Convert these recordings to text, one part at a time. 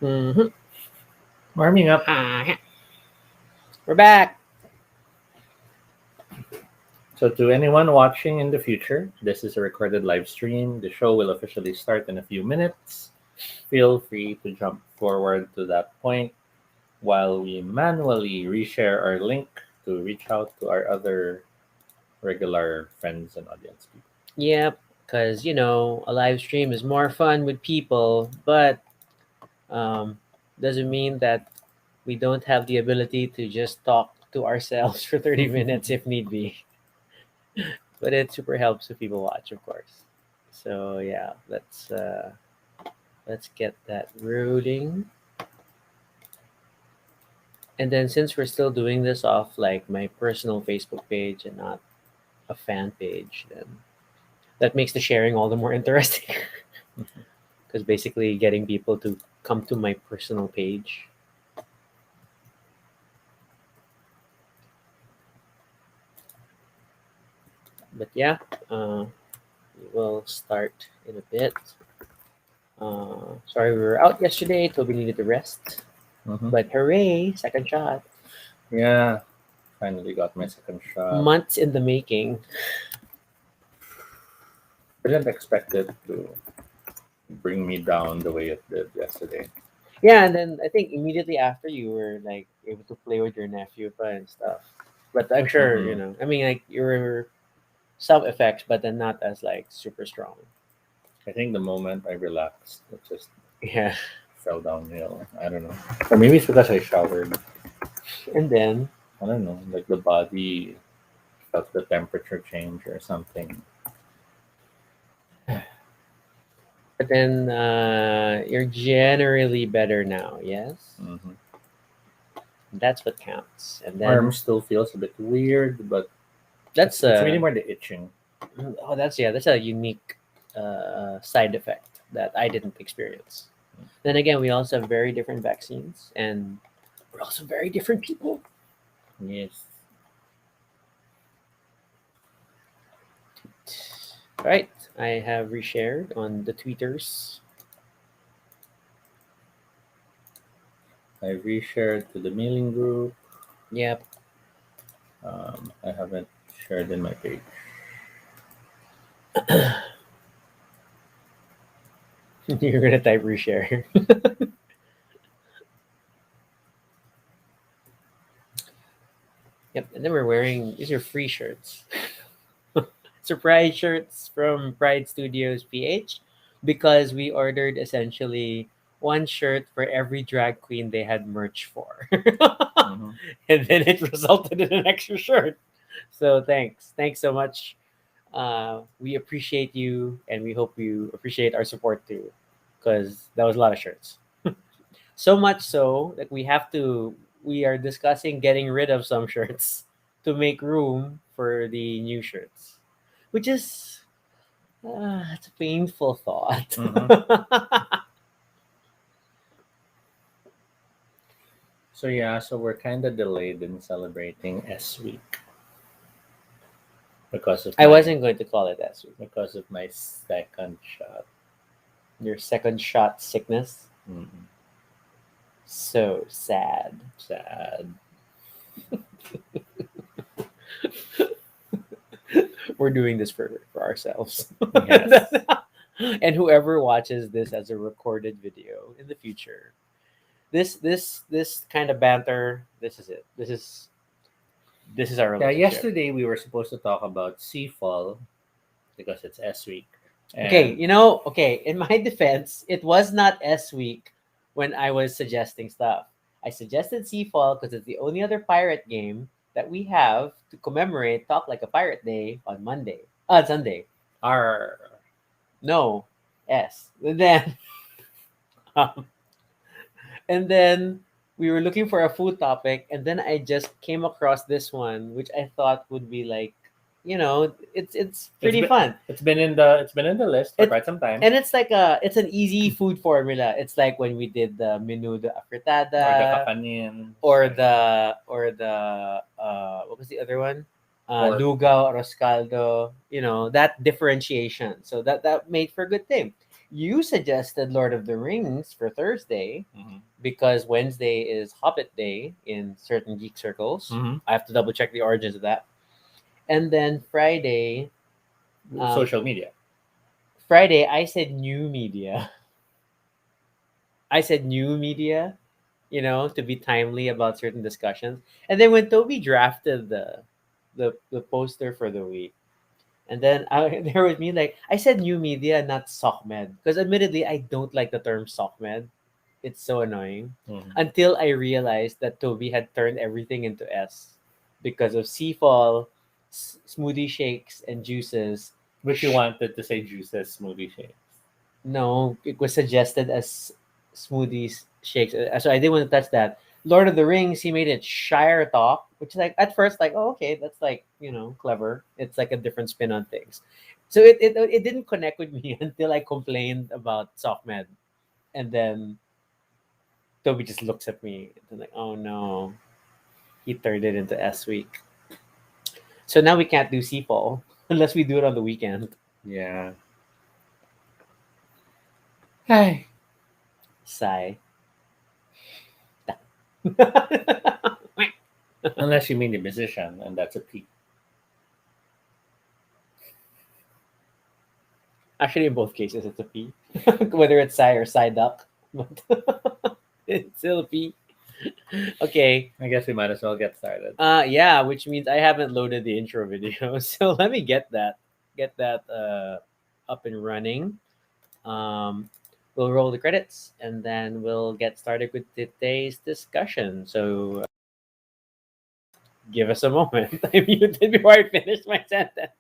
Mm-hmm. Warming up. We're back. So, to anyone watching in the future, this is a recorded live stream. The show will officially start in a few minutes. Feel free to jump forward to that point while we manually reshare our link to reach out to our other regular friends and audience people. Yep, because a live stream is more fun with people, but um, doesn't mean that we don't have the ability to just talk to ourselves for 30 minutes if need be. But it super helps if people watch, of course. So yeah, let's get that rolling. And then since we're still doing this off like my personal Facebook page and not a fan page, then that makes the sharing all the more interesting. Because basically getting people to come to my personal page. But yeah, we will start in a bit. Sorry we were out yesterday. Toby needed to rest. Mhm. But hooray, second shot. Yeah, finally got my second shot. Months in the making. Didn't expect it to bring me down the way it did yesterday. Yeah, and then I think immediately after you were like able to play with your nephew and stuff. But I'm sure, Hmm. I mean like you were some effects, but then not as like super strong. I think the moment I relaxed, it just Yeah. fell downhill. I don't know. Or maybe it's because I showered. And then I don't know. Like the body felt the temperature change or something. you're generally better now, yes? Hmm. That's what counts. And Arm then still feels a bit weird, but that's it's really more the itching. that's a unique side effect that I didn't experience. Then again, we also have very different vaccines, and we're also very different people. Yes. All right, I have reshared on the tweeters. I reshared to the mailing group. Yep. I haven't shared in my page. You're gonna type reshare. Yep. And then we're wearing these are free shirts. Surprise shirts from Pride Studios PH because we ordered essentially one shirt for every drag queen they had merch for. Hmm. And then it resulted in an extra shirt. So thanks. Thanks so much. We appreciate you and we hope you appreciate our support too because that was a lot of shirts. So much so that we are discussing getting rid of some shirts to make room for the new shirts, which is it's a painful thought. Hmm. So yeah, so we're kind of delayed in celebrating S week because of I my wasn't going to call it that sweet. second shot. Your second shot sickness, Mm. so sad. Sad. We're doing this for ourselves. Yes. And whoever watches this as a recorded video in the future, this kind of banter, this is it. This is our Yeah, relationship. yesterday we were supposed to talk about Seafall because it's S week. Okay, And okay, in my defense, it was not S week when I was suggesting stuff. I suggested Seafall because it's the only other pirate game that we have to commemorate Talk Like a Pirate Day on Monday. Sunday. our No, S. And then, um, and then we were looking for a food topic, and then I just came across this one, which I thought would be like, it's it's pretty been fun. it's been in the list for It quite some time. and it's an easy food formula. It's like when we did the menudo Or the afritada kakanins or the what was the other one? or Lugaw, roscaldo, that differentiation. So that made for a good thing. You suggested Lord of the Rings for Thursday Mhm. because Wednesday is Hobbit Day in certain geek circles. Mhm. I have to double check the origins of that. And then um, Social media. Friday, I said new media. I said new media, to be timely about certain discussions. And then when Toby drafted the poster for the week, and then there was me like I said new media, not SOCMED, because admittedly I don't like the term SOCMED. It's so annoying. Mhm. Until I realized that Toby had turned everything into S because of Seafall, smoothie shakes, and juices. Which you wanted to say juices, smoothie shakes. No, it was suggested as smoothies shakes. So I didn't want to touch that. Lord of the Rings, he made it Shire Talk, which is like at first like, oh okay, that's like clever. It's like a different spin on things. So it didn't connect with me until I complained about SoftMed, and then Toby just looks at me and like, oh no, he turned it into S week. So now we can't do Seafall unless we do it on the weekend. Yeah. Hey. Sigh. Unless you mean the musician, and that's a P. Actually, in both cases, it's a P. Whether it's Psy or Psy Duck. But it's still a P. Okay. I guess we might as well get started. Yeah, which means I haven't loaded the intro video. So let me get that up and running. Um we'll roll the credits and then we'll get started with today's discussion. So give us a moment. I muted before I finish my sentence.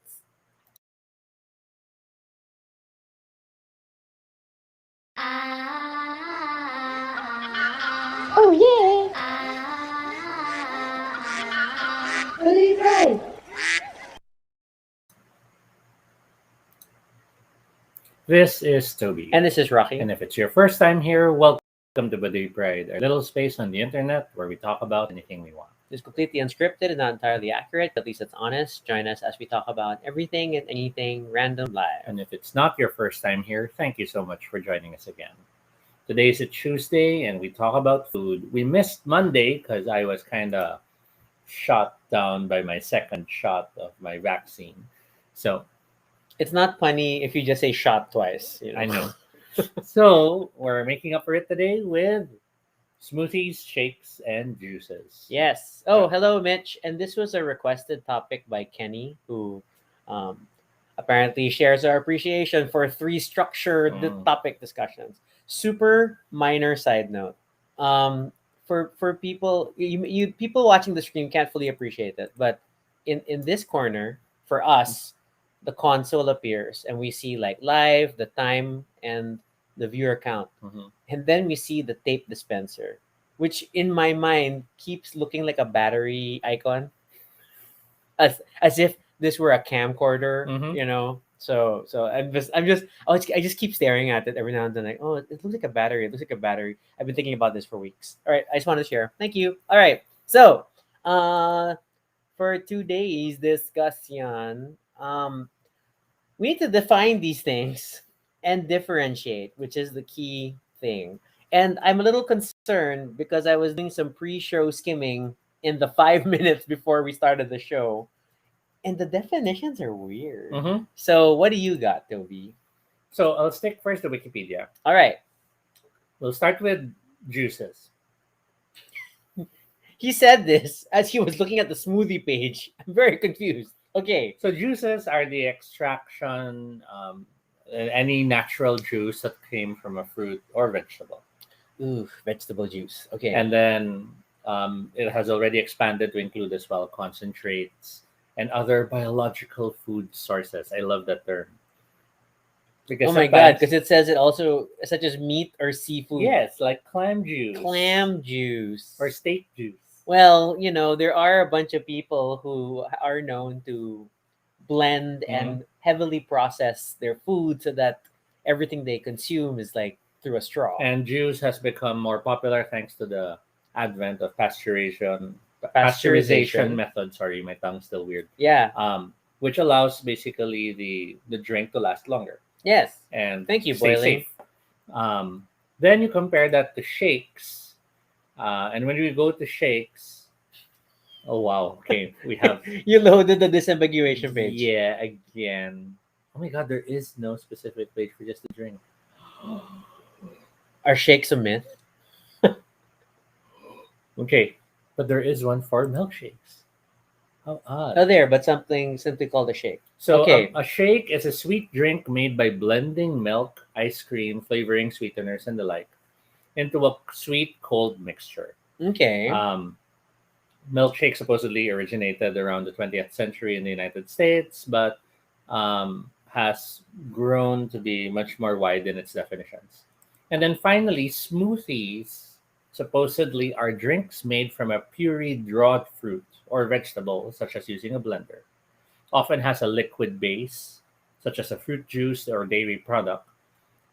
Oh yeah! Baduy Pride! This is Toby. And this is Rocky. And if it's your first time here, welcome to Baduy Pride, our little space on the internet where we talk about anything we want. It's completely unscripted and not entirely accurate, but at least it's honest. Join us as we talk about everything and anything random live. And if it's not your first time here, thank you so much for joining us again. Today is a Tuesday and we talk about food. We missed Monday because I was kind of shot down by my second shot of my vaccine. So It's not funny if you just say shot twice. I know. So we're making up for it today with smoothies, shakes, and juices. Yes. Oh, hello, Mitch. And this was a requested topic by Kenny, who um, apparently shares our appreciation for three structured topic discussions. Super minor side note. For people, people watching the stream can't fully appreciate it, but in this corner for us, the console appears, and we see like live, the time, and the viewer count, Mhm. and then we see the tape dispenser, which in my mind keeps looking like a battery icon, as if this were a camcorder, Mhm. So I just keep staring at it every now and then, like, oh, it looks like a battery. It looks like a battery. I've been thinking about this for weeks. All right, I just wanted to share. Thank you. All right, so for today's discussion, we need to define these things and differentiate, which is the key thing. And I'm a little concerned because I was doing some pre-show skimming in the 5 minutes before we started the show, and the definitions are weird. Mhm. So, what do you got, Toby? So I'll stick first to Wikipedia. All right. We'll start with juices. He said this as he was looking at the smoothie page. I'm very confused. Okay. So juices are the extraction, any natural juice that came from a fruit or vegetable. Ooh, vegetable juice. Okay. And then it has already expanded to include as well concentrates and other biological food sources. I love that term. Because oh my god, sometimes- because it says it also such as meat or seafood. yes, like clam juice, Clam juice. or steak juice. Well, there are a bunch of people who are known to blend and heavily process their food so that everything they consume is like through a straw. And juice has become more popular thanks to the advent of pasteurization Pasteurization. method. Sorry, my tongue's still weird. Yeah. Which allows basically the drink to last longer. Yes. and Thank you, stay Boiling. safe. Then you compare that to shakes, and when we go to shakes, oh wow, okay, we have You loaded the disambiguation page. yeah again. Oh my god, there is no specific page for just the drink. Are shakes a myth? Okay, but there is one for milkshakes. How Oh, odd. there, but something simply called a shake. So Okay. a shake is a sweet drink made by blending milk, ice cream, flavoring, sweeteners, and the like into a sweet cold mixture. Okay. Um, Milkshake supposedly originated around the 20th century in the United States, but has grown to be much more wide in its definitions. And then finally, smoothies supposedly are drinks made from a pureed raw fruit or vegetable, such as using a blender. Often has a liquid base, such as a fruit juice or dairy product,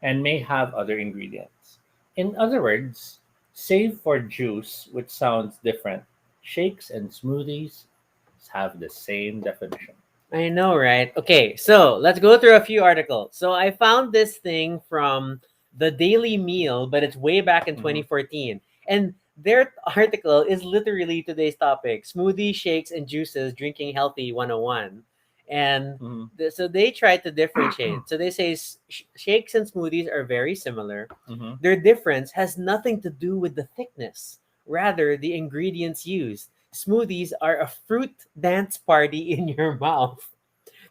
and may have other ingredients. In other words, save for juice, which sounds different, shakes and smoothies have the same definition. I know, right? Okay, so let's go through a few articles. So I found this thing from the Daily Meal, but it's way back in Hmm. 2014. And their article is literally today's topic: smoothie, shakes, and juices, drinking healthy 101. And Hmm. so they try to differentiate. So they say shakes and smoothies are very similar. Hmm. Their difference has nothing to do with the thickness, rather, the ingredients used. Smoothies are a fruit dance party in your mouth.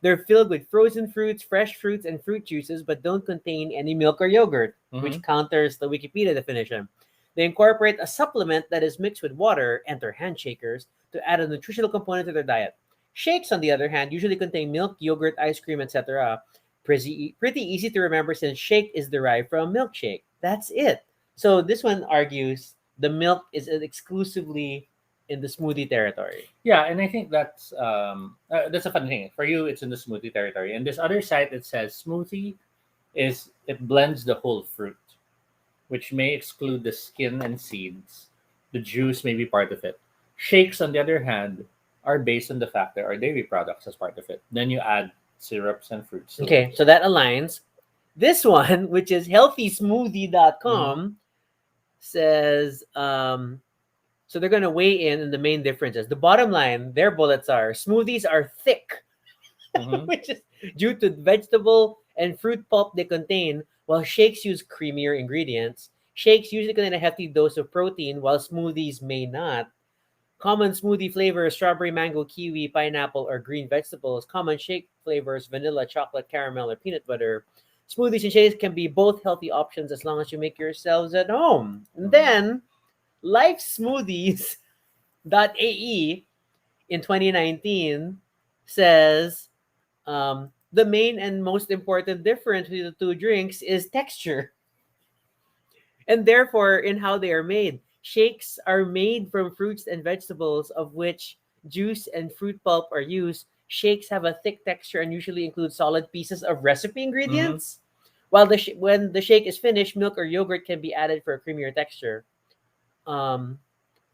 They're filled with frozen fruits, fresh fruits, and fruit juices, but don't contain any milk or yogurt, Hmm. which counters the Wikipedia definition. They incorporate a supplement that is mixed with water, enter handshakers, to add a nutritional component to their diet. Shakes, on the other hand, usually contain milk, yogurt, ice cream, etc. Pretty easy to remember since shake is derived from milkshake. That's it. So this one argues the milk is exclusively in the smoothie territory. Yeah, and I think that's a fun thing for you. It's in the smoothie territory, and this other site it says smoothie is it blends the whole fruit, which may exclude the skin and seeds. The juice may be part of it. Shakes, on the other hand, are based on the fact there are dairy products as part of it. Then you add syrups and fruits to it. Okay, so that aligns. This one, which is Mm-hmm. healthysmoothie.com, says so they're going to weigh in the main differences. The bottom line, their bullets are smoothies are thick, Mm-hmm. which is due to vegetable and fruit pulp they contain, while shakes use creamier ingredients. Shakes usually contain a hefty dose of protein, while smoothies may not. Common smoothie flavors: strawberry, mango, kiwi, pineapple, or green vegetables. Common shake flavors: vanilla, chocolate, caramel, or peanut butter. Smoothies and shakes can be both healthy options as long as you make yourselves at home. And Mm-hmm. then, lifesmoothies.ae in 2019 says the main and most important difference between the two drinks is texture, and therefore in how they are made. Shakes are made from fruits and vegetables of which juice and fruit pulp are used. Shakes have a thick texture and usually include solid pieces of recipe Mm-hmm. ingredients. While when the shake is finished, milk or yogurt can be added for a creamier texture. Um,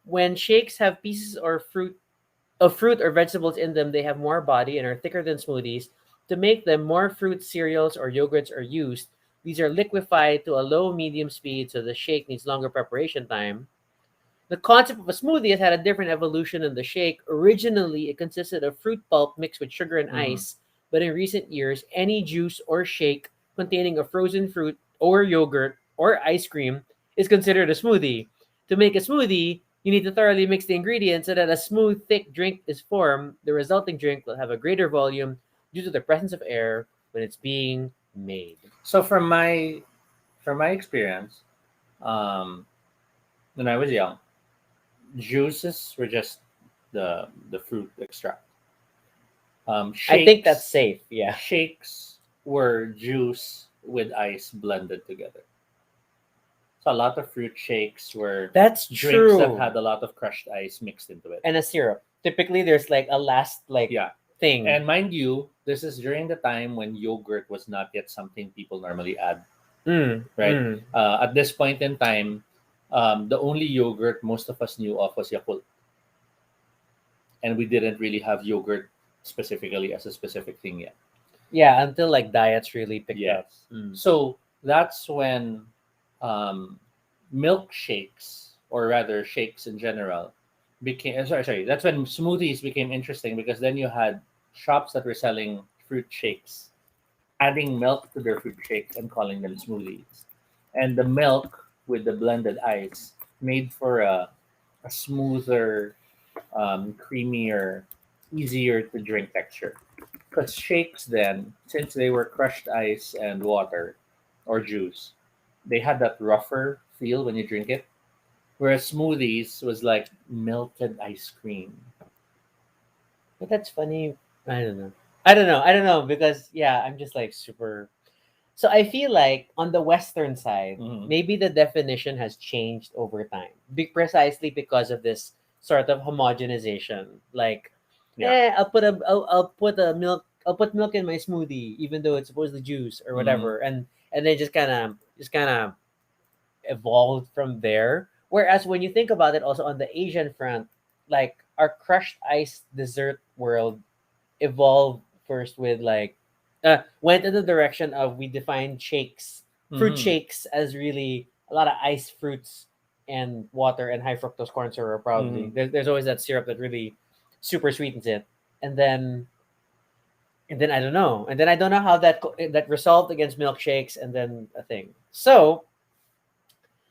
when shakes have pieces or fruit or vegetables in them, they have more body and are thicker than smoothies. To make them, more fruit cereals or yogurts are used. These are liquefied to a low medium speed, so the shake needs longer preparation time. The concept of a smoothie has had a different evolution than the shake. Originally, it consisted of fruit pulp mixed with sugar and Mm-hmm. ice, but in recent years, any juice or shake containing a frozen fruit or yogurt or ice cream is considered a smoothie. To make a smoothie, you need to thoroughly mix the ingredients so that a smooth, thick drink is formed. The resulting drink will have a greater volume due to the presence of air when it's being made. So from my experience, um, when I was young, juices were just the fruit extract. I think that's Shakes safe. Yeah. shakes were juice with ice blended together. So a lot of fruit shakes were That's drinks that true. had a lot of crushed ice mixed into it. And a syrup. Typically, there's like a last Yeah. thing. And mind you, this is during the time when yogurt was not yet something people normally add, Mm, right? mm. At this point in time, the only yogurt most of us knew of was Yakult, and we didn't really have yogurt specifically as a specific thing yet. Yeah, until like diets really picked up. Yes. Mm. So that's when um, milkshakes, or rather shakes in general, became sorry. That's when smoothies became interesting because then you had shops that were selling fruit shakes, adding milk to their fruit shakes and calling them smoothies. And the milk with the blended ice made for a smoother, creamier, easier to drink texture. Because shakes then, since they were crushed ice and water or juice, they had that rougher feel when you drink it. Whereas smoothies was like melted ice cream. But that's funny. I don't know. I don't know because yeah, I'm just like super. So I feel like on the Western side, Hmm. maybe the definition has changed over time, precisely because of this sort of homogenization. Like, Yeah. I'll put milk in my smoothie, even though it's supposedly juice or Hmm. whatever, and then just kind of evolved from there. Whereas when you think about it, also on the Asian front, like our crushed ice dessert world evolved first with like went in the direction of we defined shakes, fruit Hmm. shakes as really a lot of ice fruits and water and high fructose corn syrup. Probably Hmm. there's always that syrup that really super sweetens it, and then I don't know, and then I don't know how that resolved against milkshakes, and then a thing. So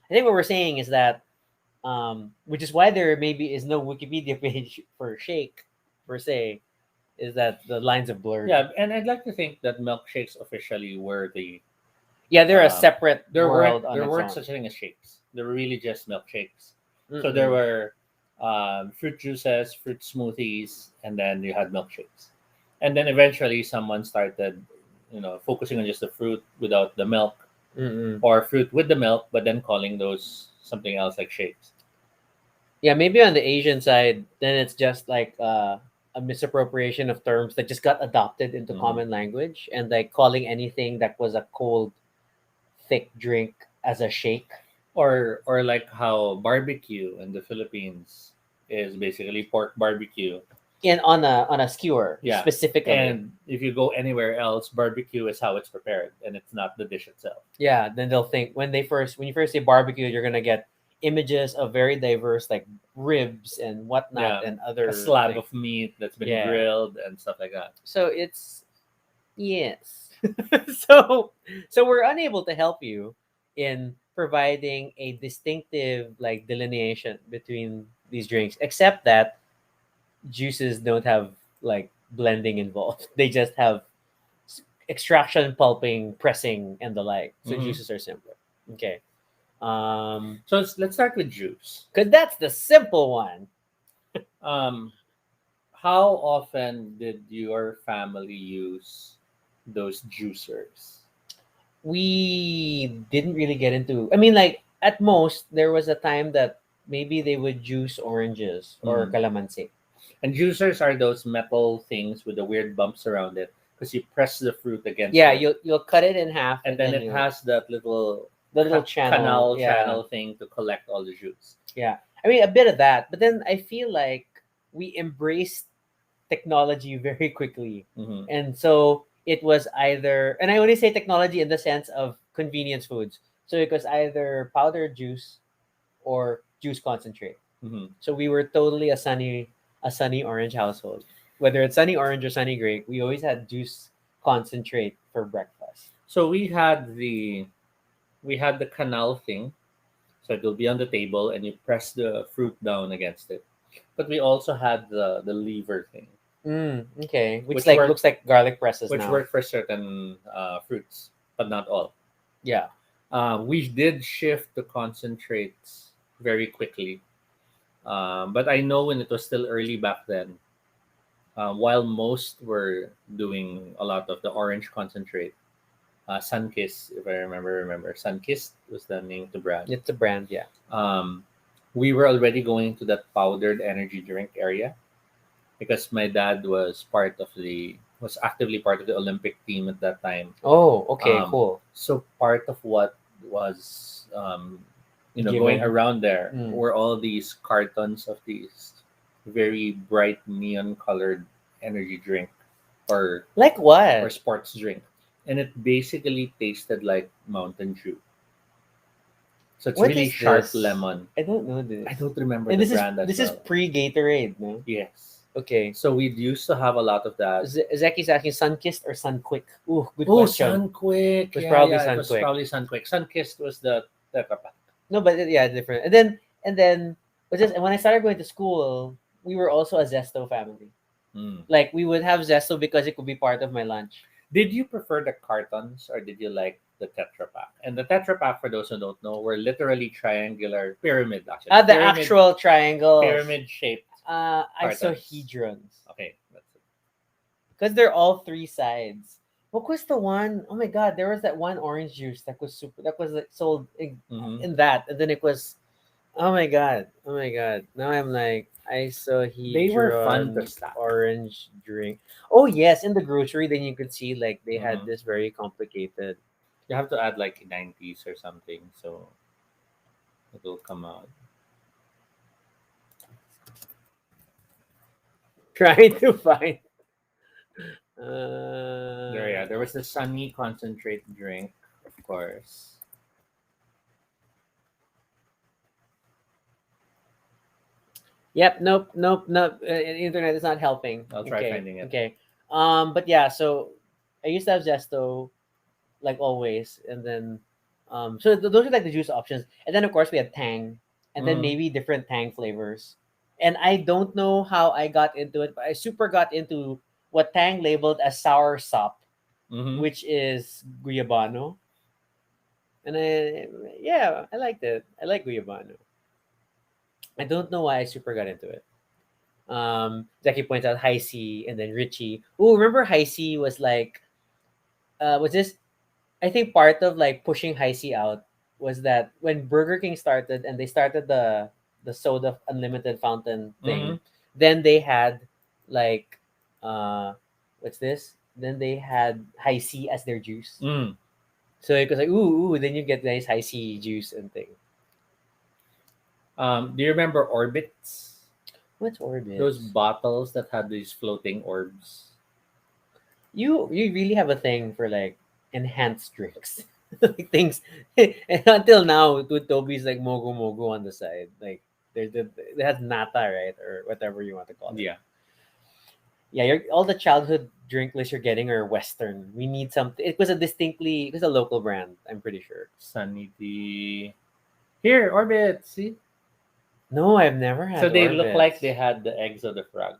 I think what we're saying is that which is why there maybe is no Wikipedia page for shake per se, is that the lines are blurred. Yeah, and I'd like to think that milkshakes officially were the Yeah, they're a um, separate world on there its weren't own. such thing as shakes. They were really just milkshakes. So there Mm-mm. were fruit juices, fruit smoothies, and then you had milkshakes. And then eventually someone started, focusing on just the fruit without the milk, Mm-mm. or fruit with the milk, but then calling those something else like shakes. Yeah, maybe on the Asian side, then it's just like a misappropriation of terms that just got adopted into Hmm. common language, and like calling anything that was a cold, thick drink as a shake. Or like how barbecue in the Philippines is basically pork barbecue. In on a skewer Yeah. specifically. And if you go anywhere else, barbecue is how it's prepared and it's not the dish itself. Yeah, then they'll think when you first say barbecue, you're gonna get images of very diverse like ribs and whatnot Yeah. and A other slab things. of meat that's been Yeah. grilled and stuff like that. So it's yes. so we're unable to help you in providing a distinctive like delineation between these drinks, except that juices don't have like blending involved. They just have extraction, pulping, pressing, and the like. So Hmm. juices are simpler. Okay. So let's start with juice. Because that's the simple one. Um, how often did your family use those juicers? We didn't really get into. I mean, like at most there was a time that maybe they would juice oranges or Mhm. calamansi. And juicers are those metal things with the weird bumps around it because you press the fruit against Yeah, it, you'll cut it in half and and then then it you has that little the little channel. canal Yeah, channel thing to collect all the juice. yeah. I mean, a bit of that, but then I feel like we embraced technology very quickly, Hmm. and so it was either, and I only say technology in the sense of convenience foods. So it was either powdered juice or juice concentrate. Hmm. So we were totally a sunny orange household. Whether it's sunny orange or sunny grape, we always had juice concentrate for breakfast. So we had the canal thing, so it will be on the table and you press the fruit down against it. But we also had the lever thing, Okay, which which like worked looks like garlic presses which now. worked for certain fruits, but not all. Yeah. We did shift to concentrates very quickly, but I know when it was still early back then, while most were doing a lot of the orange concentrate, Sunkiss, if I remember, Sunkiss was the name of the brand. It's a brand, yeah. Um, we were already going to that powdered energy drink area because my dad was actively part of the Olympic team at that time. Oh, okay, Um, cool. so part of what was going Given. around there Mm. were all these cartons of these very bright neon colored energy drink. or Like what? sports drink, and it basically tasted like Mountain Dew. So it's What really is sharp this? lemon. I don't know this. I don't remember And the brand as this is well. pre Gatorade, no? Yes. Okay. So we used to have a lot of that. Zeki's asking Sunkissed or Sunquick? Ooh, good Oh, question. Sunquick. It was Yeah, probably yeah, it was Sunquick. probably Sunquick. Sunkissed was the Tetra Pak. No, but yeah, different. And then was this? And when I started going to school, we were also a Zesto family. Mm. Like we would have Zesto because it could be part of my lunch. Did you prefer the cartons or did you like the Tetra Pak? And the Tetra Pak, for those who don't know, were literally triangular pyramid, actually. The actual triangles. pyramid shaped. Cartons. Isohedrons. Okay, that's it. Because they're all three sides. What was the one? Oh my god, there was that one orange juice that was super. That was like sold Mhm. in that, and then it was. Oh my god! Oh my god! Now I'm like They were fun to isohedron stack. orange drink. Oh yes, in the grocery, then you could see like they had Mhm. this very complicated. You have to add like 90s or something, so it will come out. Trying to find. There, yeah, there was the Sunny concentrate drink, of course. Yep. Nope. Nope. Nope. Internet is not helping. I'll try Okay. finding it. Okay. But yeah. So I used to have Zesto, like always, and then, so those are like the juice options, and then of course we had Tang, and then Mhm. maybe different Tang flavors. And I don't know how I got into it, but I super got into what Tang labeled as sour sop, Mm-hmm. which is guyabano, and yeah, I liked it. I like guyabano. I don't know why I super got into it. Jackie points out High C and then Richie. Oh, remember High C was like, was this? I think part of like pushing High C out was that when Burger King started and they started the soda unlimited fountain Mm-hmm. thing, then they had like, what's this? Then they had High C as their juice. Mm. So it was like ooh, then you get nice High C juice and thing. Do you remember Orbits? What's Orbit? Those bottles that had these floating orbs. You really have a thing for like enhanced drinks. Like things and until now with Toby's like mogo mogo on the side. Like it has nata, right? Or whatever you want to call it. Yeah. Yeah, all the childhood drink lists you're getting are Western. We need something. It was a local brand, I'm pretty sure. Sunny D. Here, Orbit. See? No, I've never had So they look Orbits. like they had the eggs of the frog.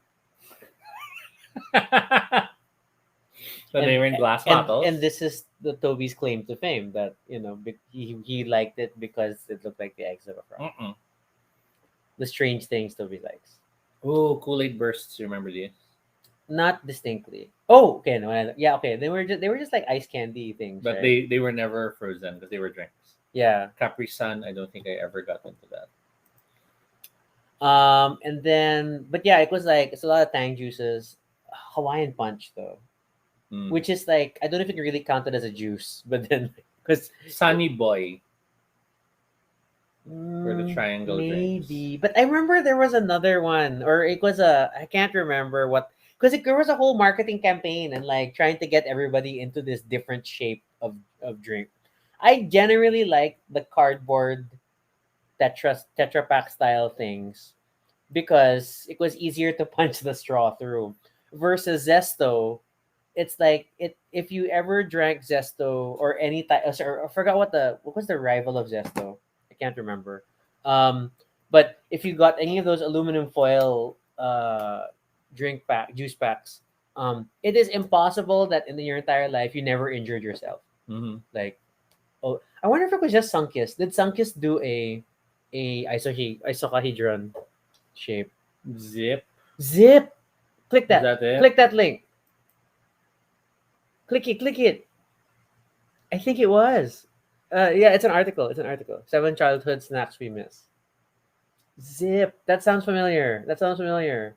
So they were in glass bottles. And this is the Toby's claim to fame that he liked it because it looked like the eggs of a frog. Mm-mm. The strange things Toby likes. Oh, Kool-Aid bursts. You remember these? Not distinctly. Oh, okay. No, yeah, okay. They were just like ice candy things, But right? they were never frozen because they were drinks. Yeah. Capri Sun, I don't think I ever got into that. And then, but yeah, it was like it's a lot of Tang juices. Hawaiian Punch though, Mm. which is like I don't know if it can really count it as a juice, but then because Sunny Boy for the triangle drinks. maybe, but I remember there was another one, or it was I can't remember what because there was a whole marketing campaign and like trying to get everybody into this different shape of drink. I generally like the cardboard Tetra Pak style things because it was easier to punch the straw through versus Zesto. It's like it if you ever drank Zesto or any type. Sorry, I forgot what was the rival of Zesto. I can't remember. But if you got any of those aluminum foil juice packs, it is impossible that in your entire life you never injured yourself. Mm-hmm. Like, oh, I wonder if it was just Sunkist. Did Sunkist do a isocahedron shape? Zip. Zip. Click Is that. that it? Click that link. Click it. Click it. I think it was. Yeah, it's an article. It's an article. 7 childhood snacks we miss. Zip. That sounds familiar. That sounds familiar.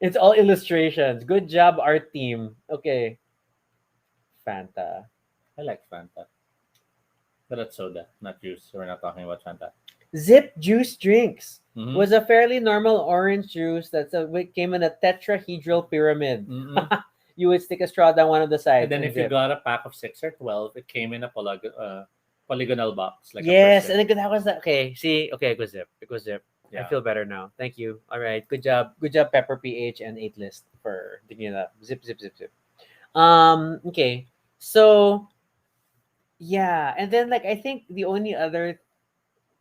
It's all illustrations. Good job, art team. Okay. Fanta. I like Fanta. But that's soda, not juice. So we're not talking about Fanta. Zip juice drinks Mhm. was a fairly normal orange juice that came in a tetrahedral pyramid. Mm-mm. you would stick a straw down one of the And sides then and if you zip. got a pack of 6 or 12, it came in a polygonal box, like a Yes, person. and then that was that. Okay, see, okay, it was zip. It was zip. I Yeah. feel better now. Thank you. All right, good job. Good job, Pepper PH and 8 list for thinking of that. Zip, zip, zip, zip. Okay. So yeah, and then like I think the only other,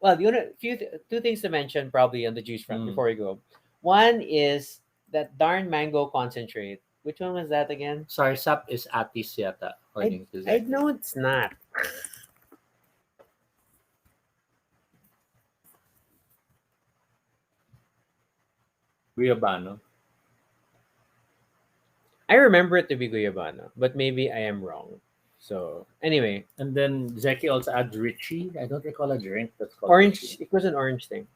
well, the only two things to mention probably on the juice front Mm. before we go. One is that darn mango concentrate. Which one was that again? Sarsap is atis yata, I according to I Zeki. know it's not. Guyabano. I remember it to be guyabano, but maybe I am wrong. So anyway, And then Zeki also adds Richie. I don't recall a drink that's called orange. Richie. It was an orange thing,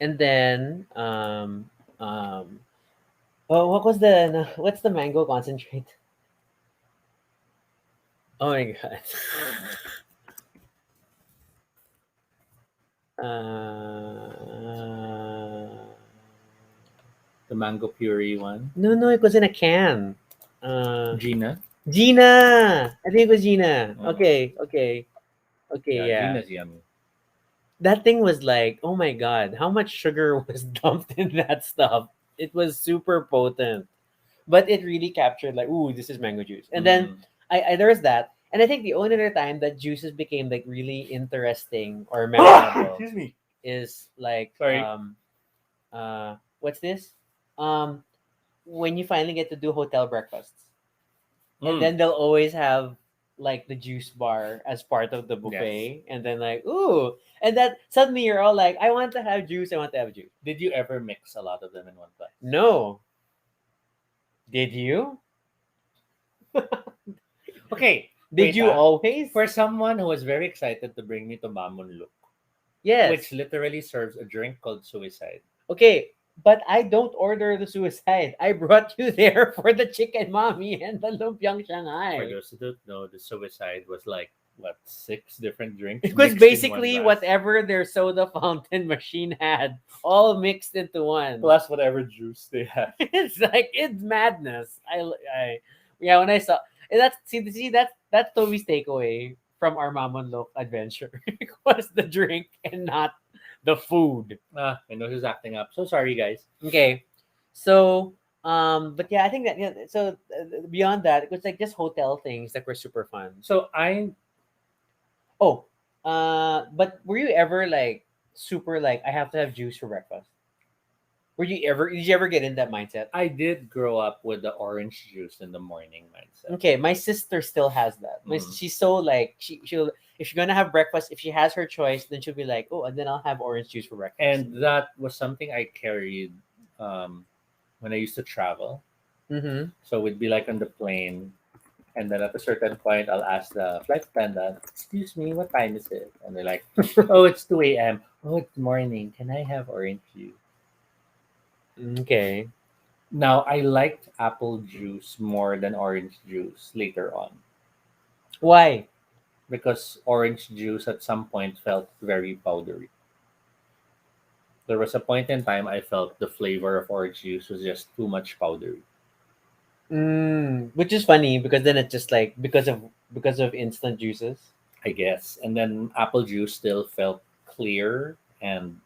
and then oh, what was the what's the mango concentrate? Oh my god. Uh, The mango puree one. no, no, it was in a can. Uh, Gina. Gina. I think it was Gina. Oh, Okay, okay, okay. yeah, Yeah, Gina's yummy. that thing was like, oh my god, how much sugar was dumped in that stuff? It was super potent, but it really captured like, ooh, this is mango juice. And then Mm. I there was that, and I think the only other time that juices became like really interesting or memorable Excuse me. is like Sorry. what's this? Um, when you finally get to do hotel breakfasts, and Mm. then they'll always have like the juice bar as part of the Yes. buffet, and then like ooh, and that suddenly you're all like, I want to have juice, I want to have juice. Did you ever mix a lot of them in one glass? No, did you? Okay, Did wait. you always? For someone who was very excited to bring me to Mamun Look, which Yes. literally serves a drink called suicide. Okay, but I don't order the suicide. I brought you there for the chicken mommy and the lumpiang For Shanghai. those who don't know, the suicide was like what 6 different drinks It was mixed in one basically glass, whatever their soda fountain machine had, all mixed into one. plus whatever juice they had. It's like it's madness. Yeah, when I saw and that's Toby's takeaway from our Mamon Look adventure. It was the drink and not the food. My nose is acting up. So sorry, guys. Okay, so but yeah, I think that, yeah. So beyond that, it was like just hotel things that were super fun. So I Oh, but were you ever like super like I have to have juice for breakfast? Did you ever get in that mindset? I did grow up with the orange juice in the morning mindset. Okay, my sister still has that. Mm. She's so like she'll if she's gonna have breakfast, if she has her choice, then she'll be like, oh, and then I'll have orange juice for breakfast. And that was something I carried when I used to travel. Mm-hmm. So we'd be like on the plane, and then at a certain point, I'll ask the flight attendant, "Excuse me, what time is it?" And they're like, "Oh, it's 2 a.m. Oh, it's morning. Can I have orange juice?" Okay. Now, I liked apple juice more than orange juice later on Why? because orange juice at some point felt very powdery. There was a point in time I felt the flavor of orange juice was just too much powdery. Which is funny because then it's just like because of instant juices. I guess. And then apple juice still felt clear and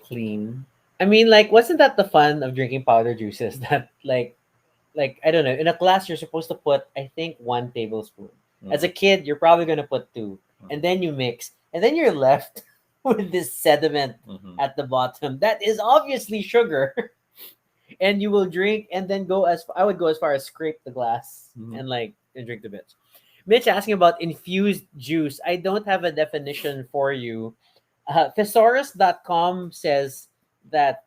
clean. I mean, like, wasn't that the fun of drinking powder juices? That like I don't know. In a class, you're supposed to put I think 1 tablespoon. As a Mm, kid, you're probably gonna put two, and mm, then you mix, and then you're left with this sediment mhm. at the bottom that is obviously sugar, and you will drink and then I would go as far as scrape the glass Mhm. and like and drink the bits. Mitch asking about infused juice. I don't have a definition for you. Thesaurus.com says that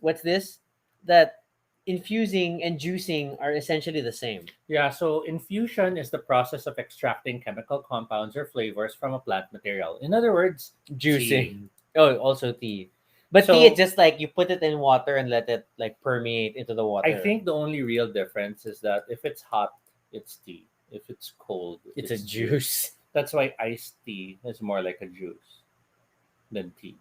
what's this? That infusing and juicing are essentially the same. Yeah, so infusion is the process of extracting chemical compounds or flavors from a plant material. In other words, tea. Juicing. Oh, also tea. But tea, it's So just like you put it in water and let it like permeate into the I water. think the only real difference is that if it's hot, it's tea. If it's cold, It's a it's juice. juice. That's why iced tea is more like a juice than tea.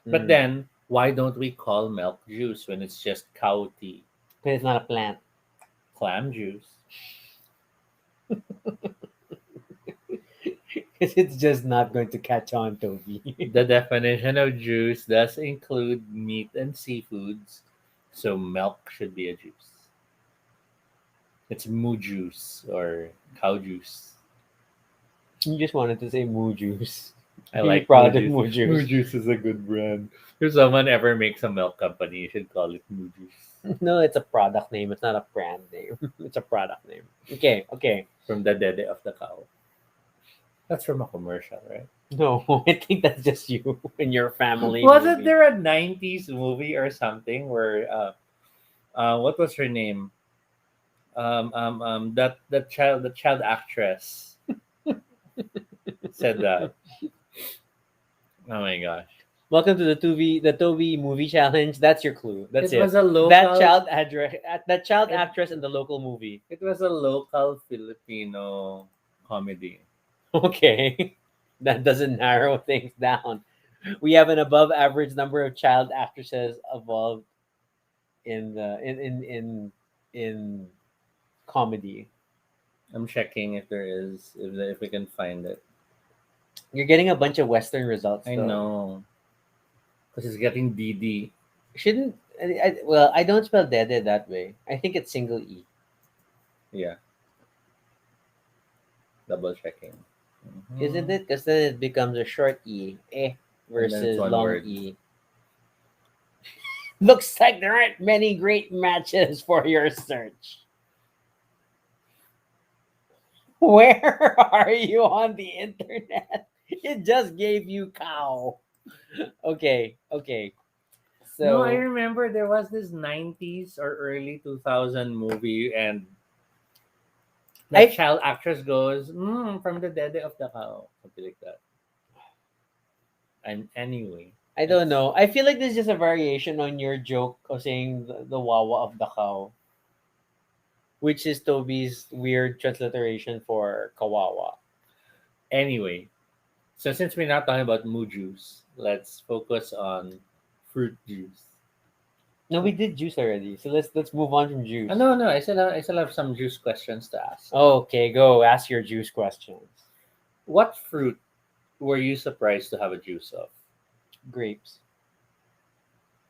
But Mm. then Why don't we call milk juice when it's just cow tea? Because it's not a plant. Clam juice. Because it's just not going to catch on, Toby. The definition of juice does include meat and seafoods, so milk should be a juice. It's moo juice or cow juice. You just wanted to say moo juice. I Be like proud moo of juice. moo juice. Moo juice is a good brand. If someone ever makes a milk company, you should call it moo juice. No, it's a product name. It's not a brand name. It's a product name. Okay, okay. From the dede of the cow. That's from a commercial, right? No, I think that's just you and your family. Wasn't movie. there a 90s movie or something where what was her name? The child actress said that. Oh my gosh. Welcome to the Toby movie challenge. That's your clue. That's It it. was a local That child It- actress in the local movie. it was a local Filipino comedy. Okay. That doesn't narrow things down. We have an above average number of child actresses involved in the in comedy. I'm checking if there is if we can find it. You're getting a bunch of Western results. I though. know. Because it's getting DD. Shouldn't well? I don't spell dede that way. I think it's single e. Yeah. Double checking. Isn't it? Because then it becomes a short e, then versus it's one long word. e. Looks like there aren't many great matches for your search. Where are you on the internet? It just gave you cow. Okay, okay. So No, I remember there was this 90s or early 2000 movie and the I- child actress goes, from the dede of the cow. Something like that. And anyway. I don't know. I feel like this is just a variation on your joke of saying the wawa of the cow, which is Toby's weird transliteration for kawawa. Anyway. So since we're not talking about moo juice, let's focus on fruit juice. No, we did juice already, so let's move on from juice. No, I still have some juice questions to ask. Okay, go ask your juice questions. What fruit were you surprised to have a juice of? Grapes.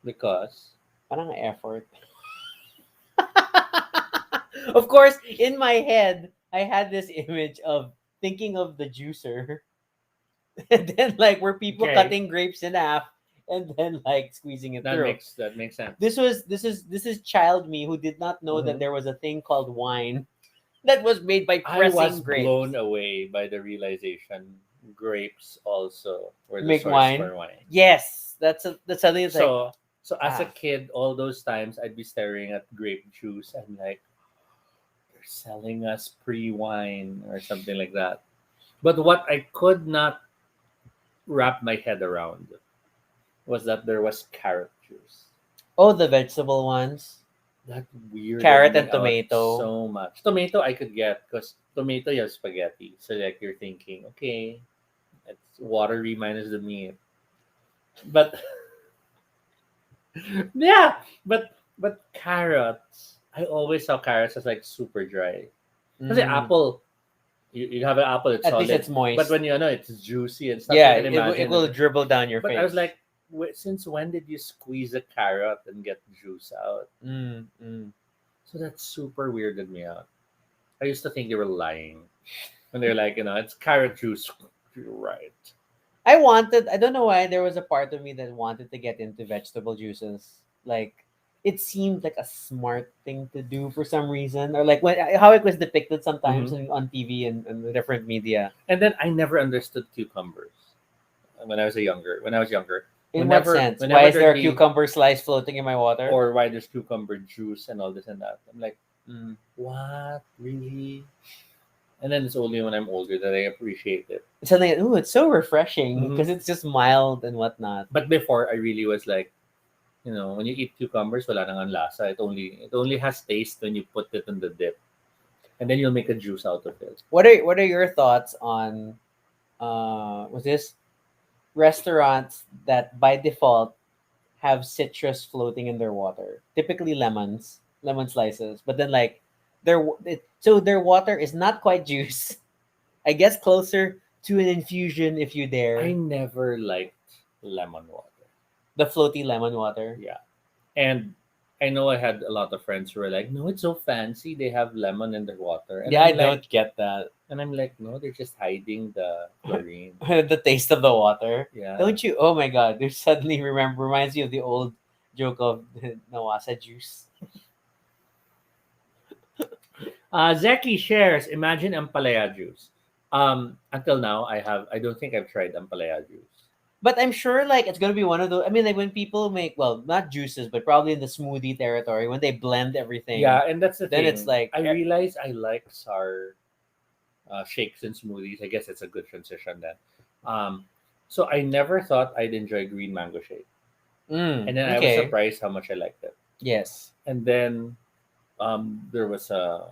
Because Parang effort. Of course, in my head, I had this image of thinking of the juicer, and then like were people Okay. cutting grapes in half and then like squeezing it that through. makes sense. This is child me who did not know that Mhm. there was a thing called wine that was made by I pressing was grapes. blown away by the realization grapes also were the Make source wine? for wine. Yes, that's something that's like So as a Ah. kid, all those times I'd be staring at grape juice and like they're selling us pre-wine or something like that. But what I could not wrap my head around was that there was carrot juice. the vegetable ones. That weirded Carrot me and out tomato. so much. Tomato I could get because tomato you have spaghetti. So like you're thinking, okay, it's watery minus the meat. But yeah, but carrots. I always saw carrots as like super dry. Because Mm. apple, you have an apple, it's At solid. least it's moist. But when you know it's juicy and stuff, yeah, you can it imagine. will dribble down your But face. I was like, since when did you squeeze a carrot and get juice out? mm. So that super weirded me out. I used to think they were lying when they're like, it's carrot juice. You're right. I don't know why there was a part of me that wanted to get into vegetable juices. Like it seemed like a smart thing to do for some reason, or like how it was depicted sometimes on TV and the different media. And then I never understood cucumbers when I was younger. In Whenever- what sense? whenever Why is there a there'd be- cucumber slice floating in my water? Or why there's cucumber juice and all this and that. I'm like, Mm. what? Really? And then it's only when I'm older that I appreciate it. It's something like, ooh, it's so refreshing Mhm. because it's just mild and whatnot. But before, I really was like, when you eat cucumbers, wala nang ang lasa. It only has taste when you put it in the dip. And then you'll make a juice out of it. What are your thoughts on was this restaurants that by default have citrus floating in their water. Typically lemons, lemon slices, but then like so their water is not quite juice. I guess closer to an infusion if you I dare. never liked lemon water. The floaty lemon water. Yeah. And I know I had a lot of friends who were like, no, it's so fancy. They have lemon in their water. Yeah, I don't get that. No, they're just hiding the chlorine. The taste of the water. Yeah. Don't you? Oh my god! There's suddenly reminds you of the old joke of Nawasa juice. Zeki shares, imagine ampalaya juice. Until now, I don't think I've tried ampalaya juice. But I'm sure like it's gonna be one of those. I mean, like when people make not juices, but probably in the smoothie territory when they blend everything. Yeah, and that's the Then thing. it's like I realize I like sour shakes and smoothies. I guess it's a good transition then. So I never thought I'd enjoy green mango shake, and then I was okay. surprised how much I liked it. Yes. And then there was a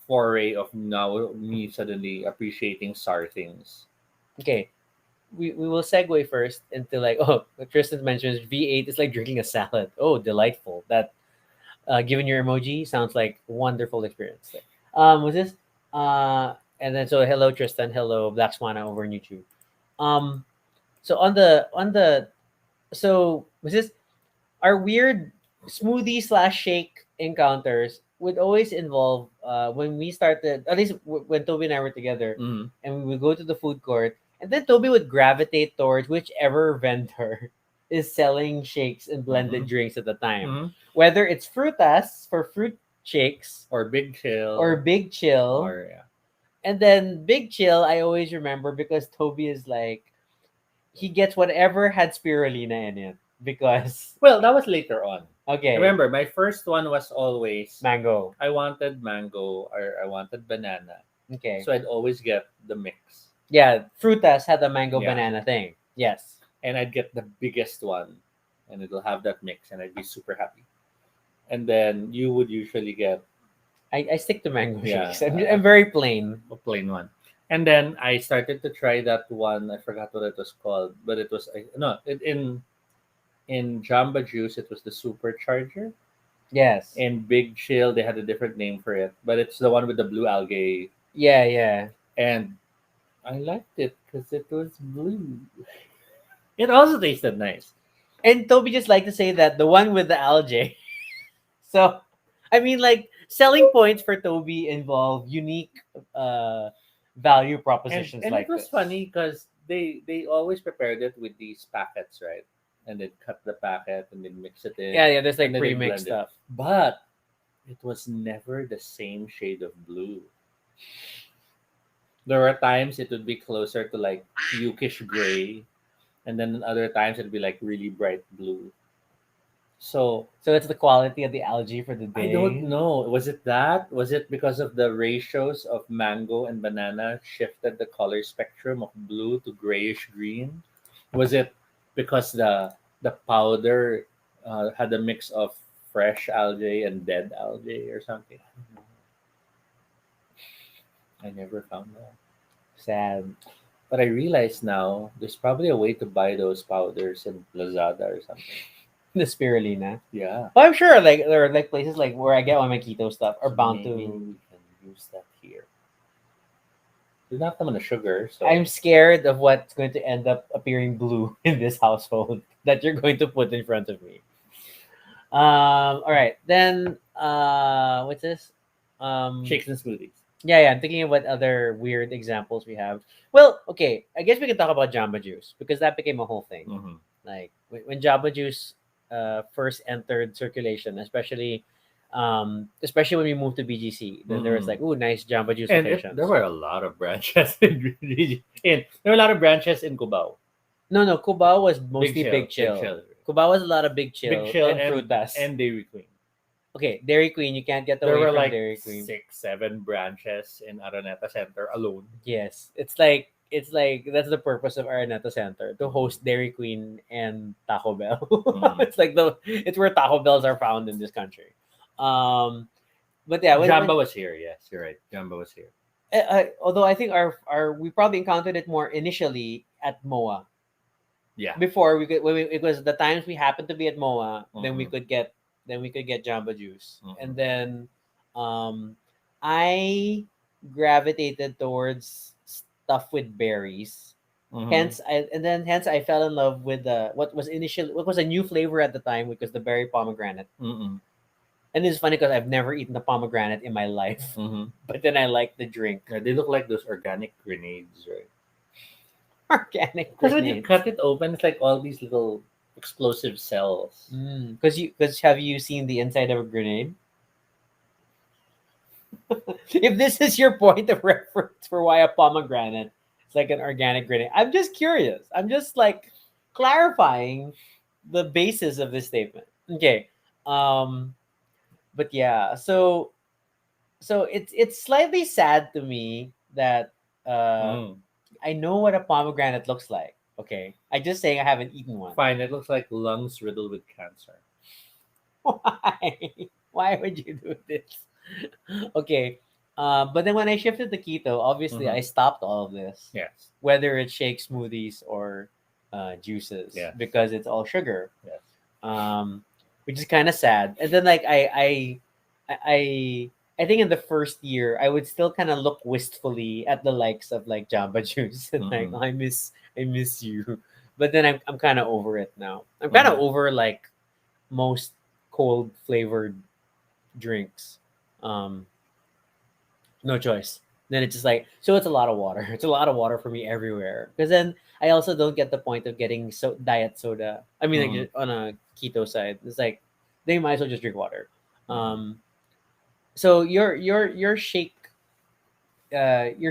foray of now me suddenly appreciating sour things. Okay. We will segue first into like what Tristan mentions V8 is like drinking a salad. Oh, delightful. That given your emoji sounds like wonderful experience. Was this and then so hello Tristan, hello Black Swan over on YouTube. Um so on the so was this our weird smoothie slash shake encounters would always involve when we started at least when Toby and I were together Mm-hmm. and we would go to the food court and then Toby would gravitate towards whichever vendor is selling shakes and blended Mm-hmm. drinks at the time. Mm-hmm. Whether it's frutas for fruit shakes Or Big Chill, or Big Chill. or yeah. And then Big Chill I always remember because Toby is like he gets whatever had spirulina in it because Well, that was later on. okay, Remember, my first one was always mango. I wanted mango or I wanted banana. Okay. So I'd always get the mix. Yeah, frutas had the mango Yeah. banana thing. Yes. And I'd get the biggest one and it'll have that mix and I'd be super happy. And then you would usually get I stick to mango Yeah, shakes. I'm very plain. a plain one. And then I started to try that one. I forgot what it was called, but it was no in Jamba Juice it was the supercharger. Yes. In Big Chill they had a different name for it, but it's the one with the blue algae. Yeah, yeah. And I liked it because it was blue. It also tasted nice. And Toby just like to say that the one with the algae. So, I mean, like selling points for Toby involve unique value propositions And like it was this. funny because they always prepared it with these packets, right? And then cut the packet and then mix it in. Yeah, yeah. There's like And then they pre-mixed blend it. stuff. But it was never the same shade of blue. There were times it would be closer to like pukish gray, and then other times it'd be like really bright blue. So So it's the quality of the algae for the I day. don't know. Was it that? Was it because of the ratios of mango and banana shifted the color spectrum of blue to grayish green? Was it because the powder had a mix of fresh algae and dead algae or something? I don't know. I never found out. Sad. But I realize now there's probably a way to buy those powders in Lazada or something. The spirulina. Yeah. Well, I'm sure like there are like places like where I get all my keto stuff are So bound maybe to. we can use that here. There's not that much sugar, so I'm scared of what's going to end up appearing blue in this household that you're going to put in front of me. All right. Then what's this? shakes and smoothies. Yeah, I'm thinking of what other weird examples we have. Well, okay, I guess we can talk about Jamba Juice because that became a whole thing. Mm-hmm. Like when Jamba Juice first entered circulation, especially when we moved to BGC, then there was like, ooh, nice Jamba Juice And locations. there were a lot of branches there were a lot of branches in Cubao. No, Cubao was mostly Big Chill. Big Chill. Cubao was a lot of Big Chill, Big Chill and Frutas. and Dairy Queen. Okay, Dairy Queen, you can't get There away were from like Dairy Queen. 6-7 branches in Araneta Center alone. Yes, it's like that's the purpose of Araneta Center to host Dairy Queen and Taco Bell. Mhm. It's where Taco Bells are found in this country. But yeah, Jamba was here. Yes, you're right. Jamba was here. although I think our we probably encountered it more initially at MOA. Yeah. Before we could when it was the times we happened to be at MOA, then we Mhm. could get Jamba Juice, Mhm. and then um, I gravitated towards stuff with berries. Mhm. Hence I fell in love with the what was a new flavor at the time, which was the berry pomegranate. Mhm. And it's funny because I've never eaten a pomegranate in my life, Mhm. but then I like the drink. Yeah, they look like those organic grenades, right? Organic Because when you grenades. cut it open, it's like all these little explosive cells. Because have you seen the inside of a grenade? If this is your point of reference for why a pomegranate is like an organic grenade, I'm just curious. I'm just like clarifying the basis of this statement. Okay. Um, but yeah, so it's slightly sad to me that uh Mm. I know what a pomegranate looks like. Okay. I just saying I haven't eaten one. Fine, it looks like lungs riddled with cancer. Why? Why would you do this? Okay. But then when I shifted to keto, obviously I Mhm. stopped all of this, Yes. whether it's shake smoothies or juices, Yes. because it's all sugar, Yes. um, which is kind of sad. And then like I think in the first year I would still kind of look wistfully at the likes of like Jamba Juice and like Mhm. oh, I miss you. But then I'm kind of over it now. I'm kind of Mhm. over like most cold flavored drinks. Um, no choice. Then it's just like so it's a lot of water. It's a lot of water for me everywhere. Because then I also don't get the point of getting diet soda. I mean, like Mhm. on a keto side, it's like they might as well just drink water. Mhm. So your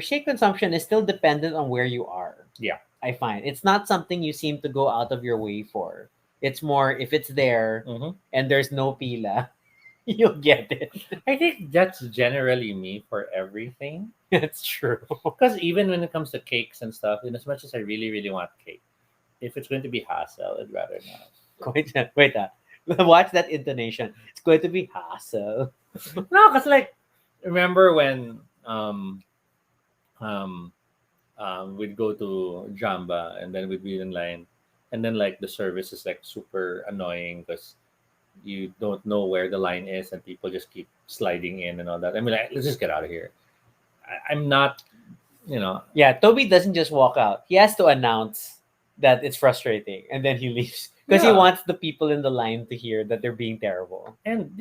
shake consumption is still dependent on where you are. Yeah. I find it's not something you seem to go out of your way for. It's more if it's there Mhm. and there's no pila, you'll get it. I think that's generally me for everything. That's true. Because even when it comes to cakes and stuff, in as much as I really, really want cake, if it's going to be hassle, I'd rather not. Wait, watch that intonation. It's going to be hassle. No, because like, remember when um we'd go to Jamba and then we'd be in line, and then like the service is like super annoying because you don't know where the line is and people just keep sliding in and all that. I mean, like, let's just get out of here. I'm not, you know, Yeah, Toby doesn't just walk out. He has to announce that it's frustrating, and then he leaves because he yeah. wants the people in the line to hear that they're being terrible. And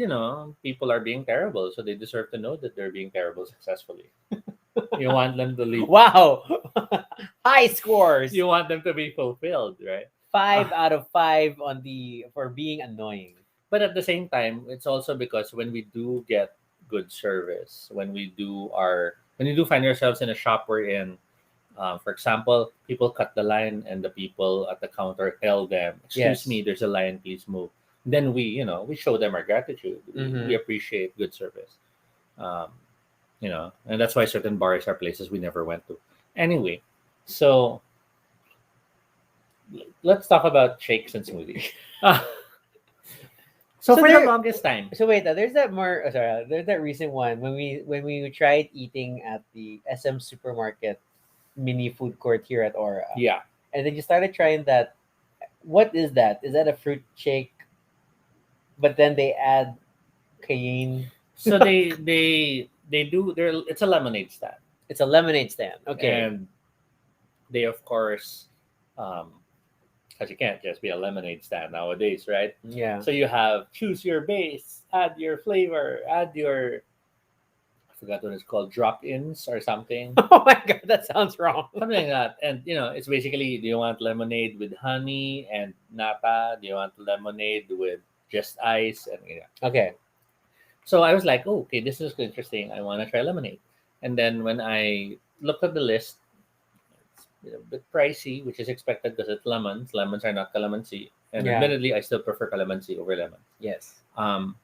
people are being terrible, so they deserve to know that they're being terrible successfully. You want them to leave. Wow, high scores. You want them to be fulfilled, right? Uh, 5 out of 5 on the for being annoying. but at the same time, it's also because when we do get good service, when we do find ourselves in a shop we're in, for example, people cut the line and the people at the counter tell them, "Excuse Yes. me, there's a line, please move." Then we show them our gratitude. We Mm-hmm. appreciate good service. Um, and that's why certain bars are places we never went to. Anyway, so let's talk about shakes and smoothies. Uh, so So for the there. longest time, So wait, there's that more. Sorry, there's that recent one when we tried eating at the SM supermarket mini food court here at Aura, yeah. and then you started trying that. What is that? Is that a fruit shake? But then they add cayenne. So they do there. It's a lemonade stand, It's a lemonade stand. Okay. and they of course, um, because you can't just be a lemonade stand nowadays, right? Yeah. So you have choose your base, add your flavor, add your I forgot what it's called, drop ins or something. Oh my god, that sounds wrong. Something like that. And it's basically, do you want lemonade with honey and nata? Do you want lemonade with just ice? And Okay. so I was like, oh, okay, this is interesting. I want to try lemonade. And then when I looked at the list, it's a bit pricey, which is expected because it's lemons. Lemons are not calamansi. And Yeah. admittedly, I still prefer calamansi over lemon. Yes. Um,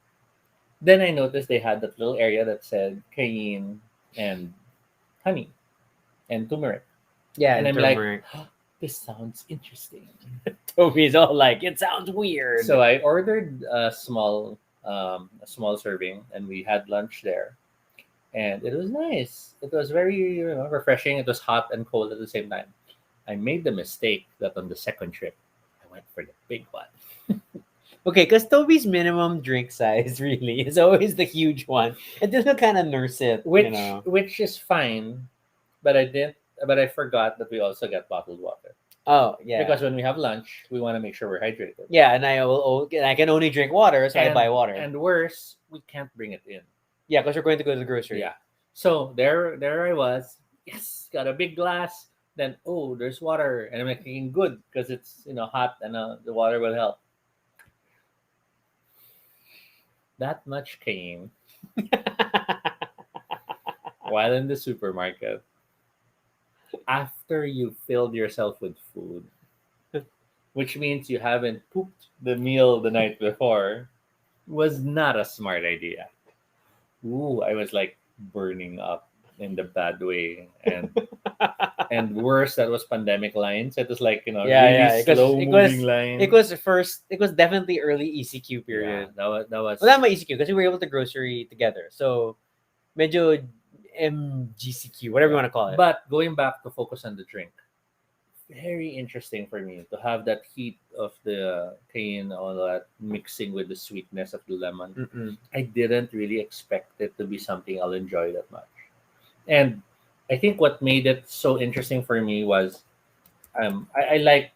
then I noticed they had that little area that said cayenne and honey and turmeric. Yeah, And and I'm like, turmeric. this sounds interesting. Toby's all like, it sounds weird. So I ordered a small serving, and we had lunch there, and it was nice. It was very refreshing. It was hot and cold at the same time. I made the mistake that on the second trip, went for the big one. Okay, because Toby's minimum drink size really is always the huge one. And this will kind of nurse it, which you know. which is fine, but I forgot that we also get bottled water Oh yeah, because when we have lunch, we want to make sure we're hydrated. yeah. And I can only drink water, so I And buy water. and worse, we can't bring it in. Yeah, because we're going to go to the grocery. Yeah. So there I was. Yes, got a big glass. Then oh, there's water, and I'm like thinking good because it's hot and the water will help. That much came while in the supermarket after you filled yourself with food, which means you haven't pooped the meal the night before, was not a smart idea. Ooh, I was like burning up in the bad way, and worse, that was pandemic lines. It was like Yeah, really yeah. slow moving lines. It was definitely early ECQ Yeah, period. that was Well, not my ECQ because we were able to grocery together. So medyo MGCQ, whatever you yeah. want to call it. But going back to focus on the drink, very interesting for me to have that heat of the cayenne, all that mixing with the sweetness of the lemon. Mm-mm. I didn't really expect it to be something I'll enjoy that much. And I think what made it so interesting for me was I like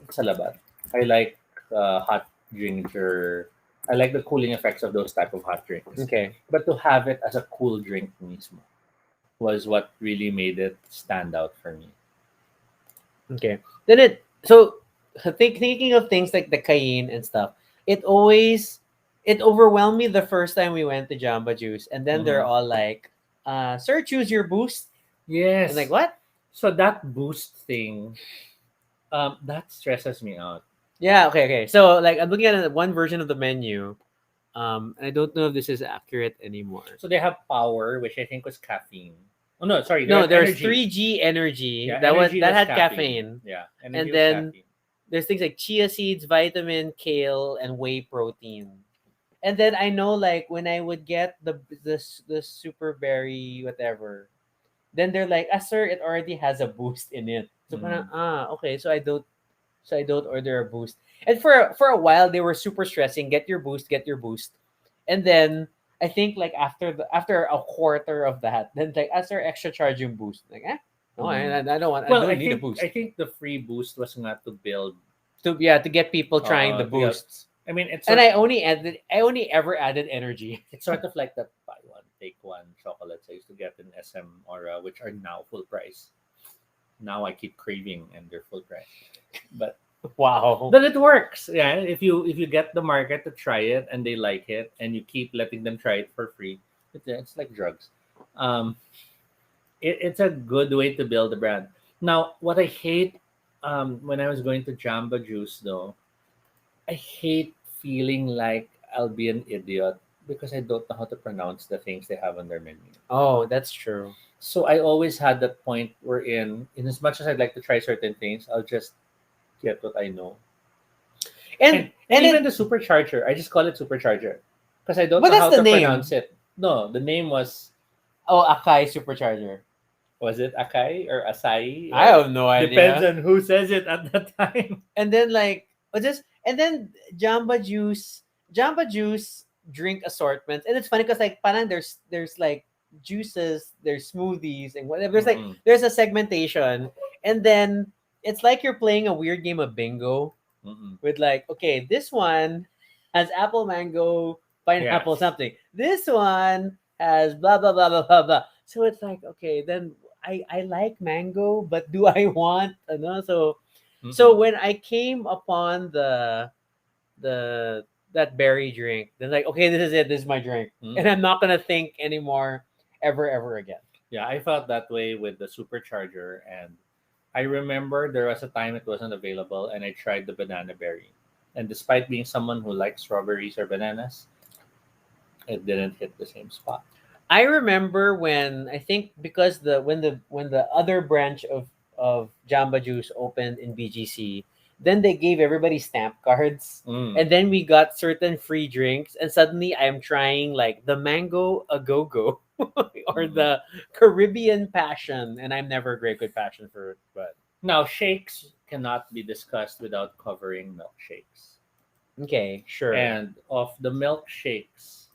salabat. I like hot ginger. I like the cooling effects of those type of hot drinks. Okay. But to have it as a cool drink mismo was what really made it stand out for me. Okay. Then thinking of things like the cayenne and stuff, it always it overwhelmed me the first time we went to Jamba Juice, and then they're Mhm. all like, "Sir, choose your boost." Yes. And like, what? So that boost thing, that stresses me out. Yeah. Okay. Okay. So like, I'm looking at one version of the menu. I don't know if this is accurate anymore. So they have power, which I think was caffeine. Oh no, sorry, they No, had there's energy. 3G energy Yeah, that energy was had caffeine. caffeine, Yeah, energy and was then caffeine. there's things like chia seeds, vitamin, kale, and whey protein. And then I know like when I would get the super berry whatever, then they're like, sir, it already has a boost in it. So Mhm. okay, so I don't order a boost. And for a while they were super stressing, get your boost. And then I think like after a quarter of that, then like sir, extra charge yung boost. Like, no, Mhm. I Well, don't I need a think boost. I think the free boost was not to build. To get people trying the To get, boosts. I mean, it's And sort I only ever added energy. it's sort of like that buy one take one chocolates I used to get in SM Aura, which are now full price. Now I keep craving and they're full price, but Wow. but it works. Yeah, if you get the market to try it and they like it, and you keep letting them try it for free, it's like drugs. Um, it's a good way to build a brand. Now, what I hate when I was going to Jamba Juice, though, I hate feeling like I'll be an idiot because I don't know how to pronounce the things they have on their menu. Oh, that's true. So I always had that point in as much as I'd like to try certain things, I'll just get what I know. And And even it the supercharger, I just call it supercharger because I don't but know that's how the to name. pronounce it. No, the name Oh, Akai Supercharger. was it Akai or Asai I or have no depends idea. on who says it at the time. And then like just and then Jamba Juice drink assortments. And it's funny because like parang there's like juices, there's smoothies and whatever. Mm-mm, There's a segmentation, and then it's like you're playing a weird game of bingo mm-mm. with like, okay, this one has apple, mango, pineapple, Yes. something. This one has blah blah blah blah blah blah. So it's like, okay, then I like mango, but do I want so Mm-mm, when I came upon the that berry drink, then like, okay, this is it, this is my drink. And I'm mm-mm. not gonna think anymore ever again. Yeah, I felt that way with the supercharger, and I remember there was a time it wasn't available, and I tried the banana berry. And despite being someone who likes strawberries or bananas, it didn't hit the same spot. I remember when I think because when the other branch of Jamba Juice opened in BGC, then they gave everybody stamp cards, Mm. and then we got certain free drinks, and suddenly I'm trying like the mango a go go or Mm-mm. the Caribbean passion, and I'm never a great good passion fruit, but Now shakes, cannot be discussed without covering milkshakes. Okay, sure. And of the milkshakes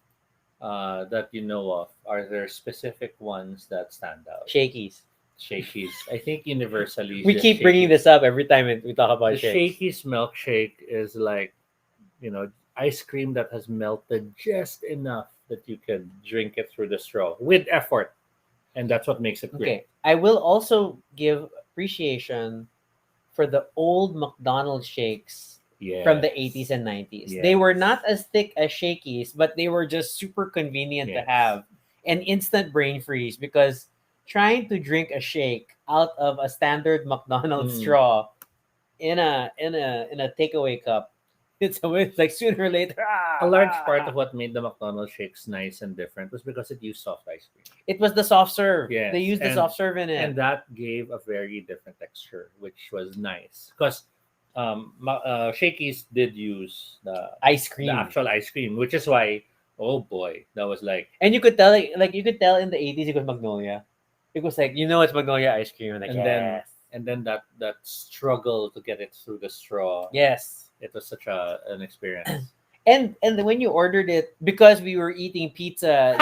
that you know of, are there specific ones that stand out? Shakies. Shakies. I think universally, We the keep bringing Shakies. this up every time we talk The about shakes. Shakey's milkshake is like, ice cream that has melted just enough that you can drink it through the straw with effort, and that's what makes it great. Okay, I will also give appreciation for the old McDonald's shakes from the 80s Yes. and 90s. They were Yes. not as thick as Shakies, but they were just super convenient to Yes. have and instant brain freeze because trying to drink a shake out of a standard McDonald's Mm. straw in a takeaway cup, it's always like sooner or later. A large part of what made the McDonald's shakes nice and different was because it used soft ice cream. It was the soft serve. They Yes, used the soft serve in and it. that gave a very different texture, which was nice because Shakey's did use Ice the cream. actual ice cream, which is why, oh boy, that was like, And you could tell, like you could tell in the 80s it was Magnolia. It was like, it's Magnolia ice cream. I'm like, and then yes. that struggle to get it through the straw. Yes. It was such an experience. And when you ordered it, because we were eating pizza,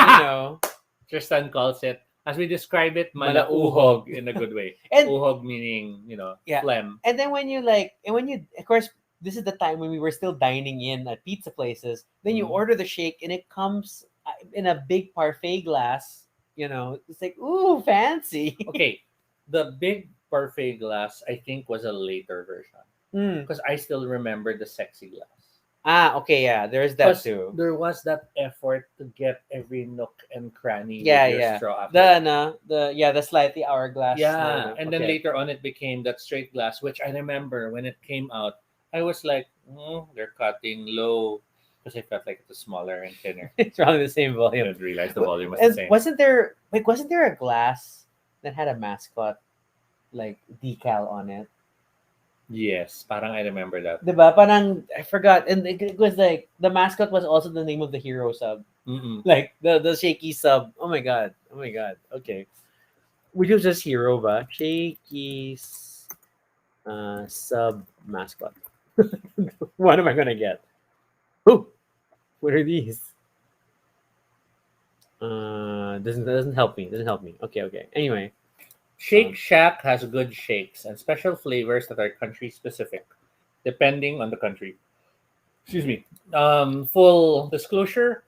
Tristan calls it, as we describe it, malauhog. malauhog in a good way. And Uhog meaning, yeah. phlegm. And then when you of course this is the time when we were still dining in at pizza places, then you Mhm. order the shake and it comes in a big parfait glass, it's like, ooh, fancy. Okay, the big parfait glass, I think, was a later version Mm. because I still remember the sexy glass. Ah, okay, yeah, there's that Because too. there was that effort to get every nook and cranny Yeah, with your yeah. straw after. The slightly hourglass. Yeah, and then Okay. later on it became that straight glass, which I remember when it came out, I was like, they're cutting low because I felt like it was smaller and thinner. It's probably the same I volume. didn't realize the volume was the And same. wasn't there a glass that had a mascot like decal on it? Yes, parang I remember that. Diba? Parang I forgot, and it was like the mascot was also the name of the hero sub, Mm-mm. like the shaky sub. Oh my god! Oh my god! Okay, which was just hero ba? Shaky's sub mascot. What am I gonna get? Oh, what are these? Doesn't help me. Doesn't help me. Okay, okay. Anyway, Shake Shack has good shakes and special flavors that are country specific, depending on the country. Excuse me. Full disclosure,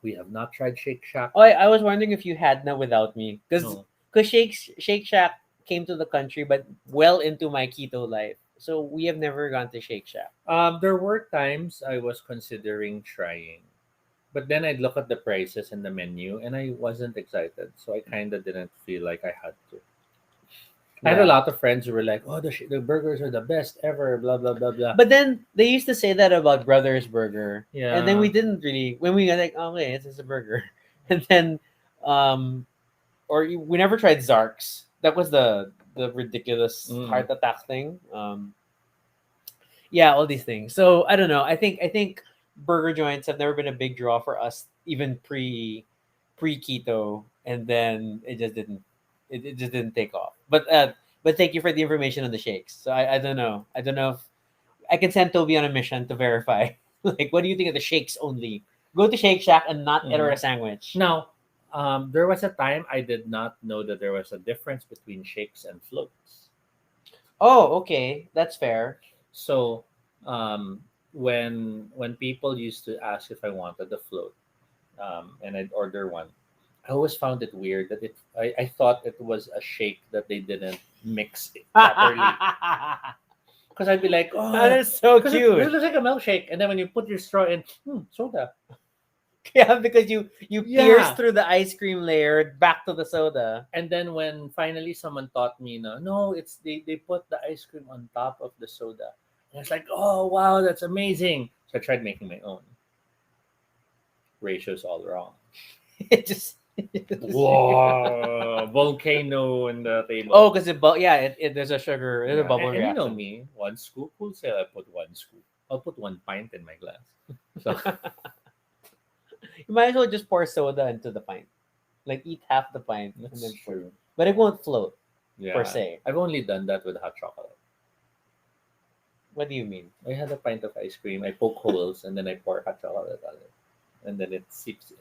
we have not tried Shake Shack. I was wondering if you had na without me, because No. Shake Shack came to the country, but well into my keto life, so we have never gone to Shake Shack. There were times I was considering trying, but then I'd look at the prices and the menu, and I wasn't excited, so I kind of didn't feel like I had to. I had a Yeah. lot of friends who were like, "Oh, the burgers are the best ever." Blah blah blah blah. But then they used to say that about Brothers Burger, and then Yeah. we didn't really when we were like, okay, it's just a burger, and then um we never tried Zarks. That was the ridiculous Mm. heart attack thing. Yeah, all these things. So I don't know. I think burger joints have never been a big draw for us, even pre keto, and then it just didn't take off. But thank you for the information on the shakes. So I don't know. I don't know if I can send Toby on a mission to verify. Like, what do you think of the shakes only? Go to Shake Shack and not order a sandwich. Now, there was a time I did not know that there was a difference between shakes and floats. Oh, okay, that's fair. So, when people used to ask if I wanted a float, and I'd order one, I always found it weird that I thought it was a shake that they didn't mix it properly. That Because I'd be like, oh, is so because it cute. looks like a milkshake, and then when you put your straw in, soda. Yeah, because you Yeah. pierce through the ice cream layer back to the soda. And then when finally someone taught me, no, it's they put the ice cream on top of the soda. And it's like, oh wow, that's amazing. So I tried making my own. Ratios all wrong. It just Whoa, volcano in the table. Oh, because there's a sugar, there's a Yeah, bubble and you know reaction. me, one scoop will say I put one scoop. I'll put 1 pint in my glass. So You might as well just pour soda into the pint. Like eat half the pint and that's then pour. true. But it won't float Yeah, per se. I've only done that with hot chocolate. What do you mean? I had a pint of ice cream. I poke holes and then I pour hot chocolate on it, and then it seeps in.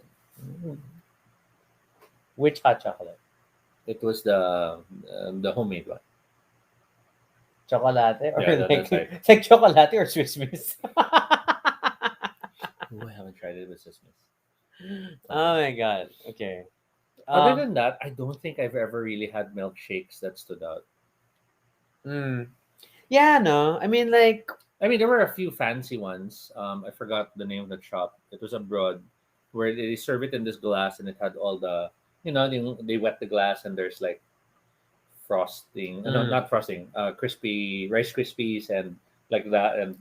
Mm. Which hot chocolate? It was the homemade one. Chocolate or Yeah, like that's right. it's like chocolate or Swiss Miss? Oh, I haven't tried it with sesame. Oh my god. Okay. Other Um. than that, I don't think I've ever really had milkshakes that stood out. mm, yeah. No. I mean, like. I mean, there were a few fancy ones. I forgot the name of the shop. It was abroad, where they serve it in this glass, and it had all the, they wet the glass, and there's like frosting. No, mm, not frosting. Crispy Rice Krispies and like that. And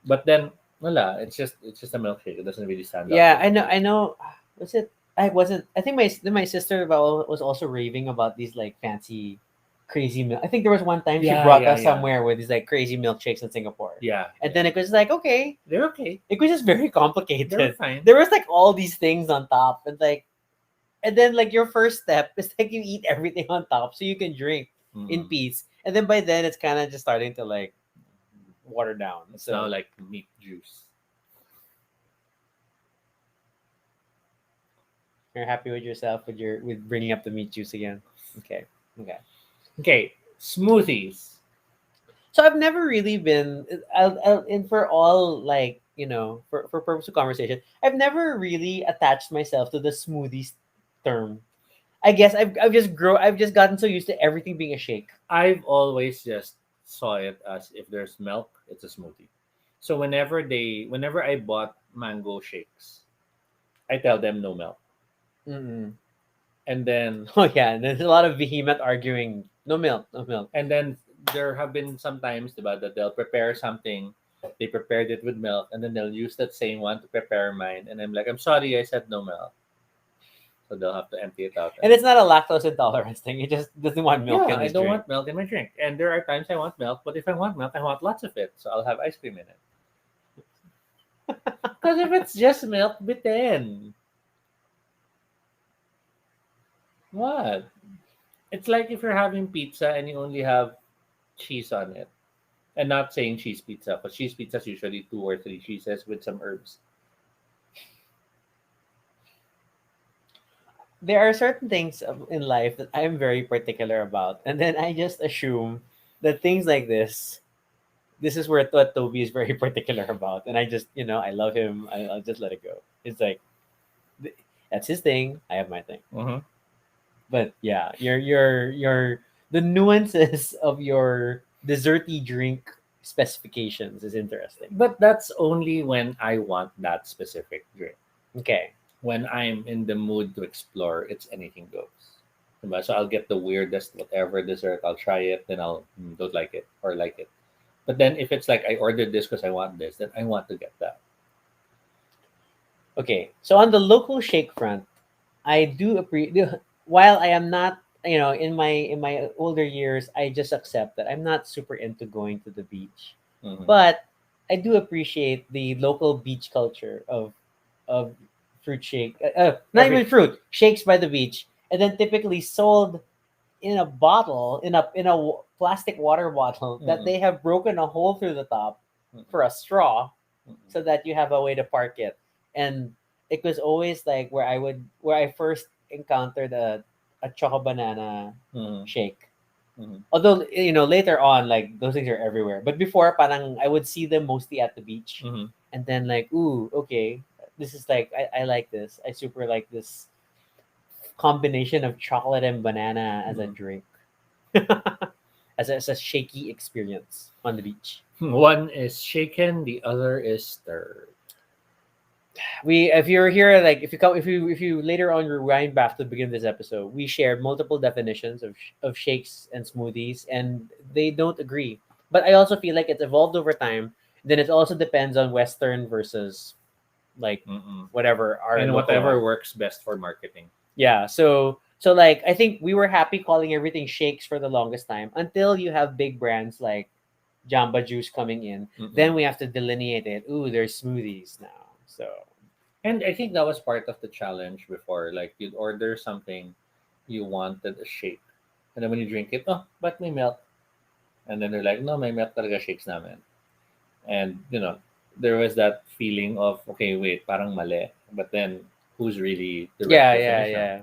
but then, wala. It's just a milkshake. It doesn't really stand out Yeah. for I some know. I reason. know. Was it? I wasn't. I think my sister was also raving about these like fancy, crazy milk. I think there was one time she Yeah, brought yeah, us yeah, somewhere with these like crazy milkshakes in Singapore, yeah, and yeah. then it was like okay, They're okay. it was just very They were complicated. fine. There was like all these things on top, and like, and then like your first step is like you eat everything on top so you can drink in Mm. peace, and then by then it's kind of just starting to like water down. It's now So like meat juice. you're happy with yourself with your with bringing up the meat juice again. Okay, okay. Okay, smoothies. So I've never really been, and for all like for purpose of conversation, I've never really attached myself to the smoothies term. I guess I've just gotten so used to everything being a shake. I've always just saw it as if there's milk, it's a smoothie. So whenever I bought mango shakes, I tell them no milk. Mm-mm. And then Oh yeah, and there's a lot of vehement arguing. No milk, no milk. and then there have been some times diba, that they'll prepare something, they prepared it with milk, and then they'll use that same one to prepare mine. And I'm like, I'm sorry, I said no milk. So they'll have to empty it out. And it's not a lactose intolerance thing. It just doesn't want milk Yeah, in I his don't drink. want milk in my drink. And there are times I want milk, but if I want milk, I want lots of it. So I'll have ice cream in it. Because if it's just milk, bitin. What? It's like if you're having pizza and you only have cheese on it. And not saying cheese pizza, but cheese pizza is usually two or three cheeses with some herbs. There are certain things in life that I'm very particular about, and then I just assume that things like this is where what Toby is very particular about, and I just I love him. I'll just let it go. It's like th- that's his thing. I have my thing. Mm-hmm. But yeah, your the nuances of your desserty drink specifications is interesting. But that's only when I want that specific drink. Okay. When I'm in the mood to explore, it's anything goes. Diba? So I'll get the weirdest whatever dessert. I'll try it, then I'll don't like it or like it. But then if it's like I ordered this because I want this, then I want to get that. Okay. So on the local shake front, I do appreciate. While I am not, in my older years, I just accept that I'm not super into going to the beach, Mhm. but I do appreciate the local beach culture of fruit shake. Not Every even fruit shakes by the beach, and then typically sold in a bottle in a plastic water bottle that Mhm. they have broken a hole through the top Mhm. for a straw Mhm. so that you have a way to park it. And it was always like where I first encountered a choco banana Mhm. shake. Mhm. Although later on like those things are everywhere. But before parang I would see them mostly at the beach. Mhm. And then like, ooh, okay. This is like I like this. I super like this combination of chocolate and banana as a Mhm. drink. As a shaky experience on the beach. One is shaken, the other is stirred. We if you're here like if you later on rewind back to the beginning of this episode, we shared multiple definitions of shakes and smoothies, and they don't agree. But I also feel like it's evolved over time. Then it also depends on Western versus like Mm-mm. whatever our And local whatever one. works best for marketing. Yeah, so like I think we were happy calling everything shakes for the longest time until you have big brands like Jamba Juice coming in. Then Mm-mm. we have to delineate it. Ooh, there's smoothies now. So And I think that was part of the challenge before. Like you'd order something, you wanted a shake. And then when you drink it, oh, but may milk. And then they're like, no, may milk talaga shakes namin. and there was that feeling of, okay, wait, parang mali, but then who's really the right Yeah, yeah, definition? yeah.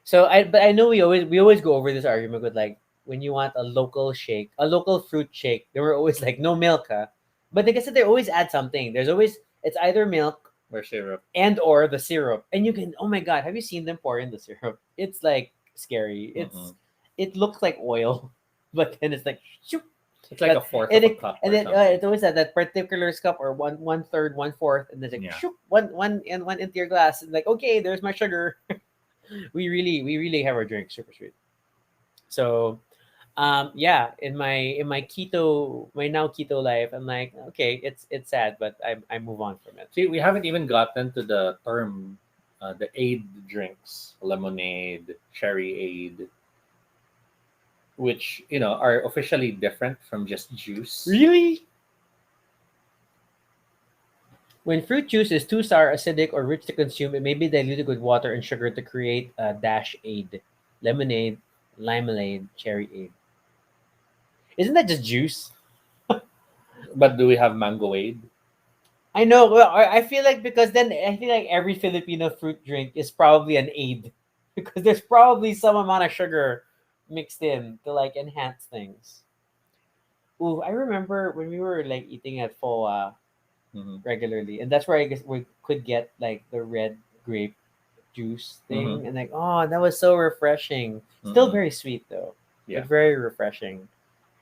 So I know we always go over this argument with like when you want a local shake, a local fruit shake, they were always like no milk, huh? But like I said, they always add something. There's always it's either milk Or syrup. and or the syrup, and you can oh my god, have you seen them pour in the syrup? It's like scary. Mm-mm. It looks like oil, but then it's like shoop. It's like a But fourth of a cup and or then something. it's always that particular cup or one third, one fourth, and then it's like Yeah. shoop, one into your glass. And like okay, there's my sugar. We really have our drink super sweet. So yeah, in my keto my now keto life, I'm like okay, it's sad, but I move on from it. See, we haven't even gotten to the term, the aid drinks, lemonade, cherry aid, which are officially different from just juice. Really? When fruit juice is too sour, acidic, or rich to consume, it may be diluted with water and sugar to create a dash aid, lemonade, limeade, cherry aid. Isn't that just juice? But do we have mango aid? I know. Well, I feel like because then I feel like every Filipino fruit drink is probably an aid because there's probably some amount of sugar mixed in to like enhance things. Ooh, I remember when we were like eating at Foa Mm-hmm. regularly, and that's where I guess we could get like the red grape juice Mm-hmm. thing, and like oh, that was so refreshing. Still Mm-hmm. very sweet though, Yeah. but very refreshing.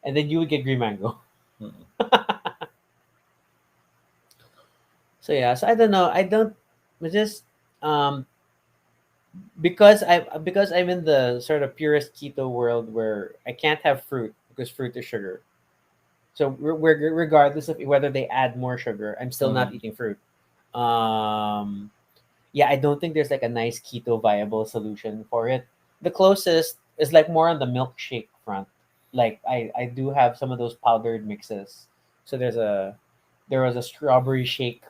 And then you would get green mango. Mm-hmm. So yeah, so I don't know. I don't. It's just um because I'm in the sort of purest keto world where I can't have fruit because fruit is sugar. So regardless of whether they add more sugar, I'm still not Mm-hmm. eating fruit. Um, yeah, I don't think there's like a nice keto viable solution for it. The closest is like more on the milkshake front. Like I do have some of those powdered mixes. So there was a strawberry shake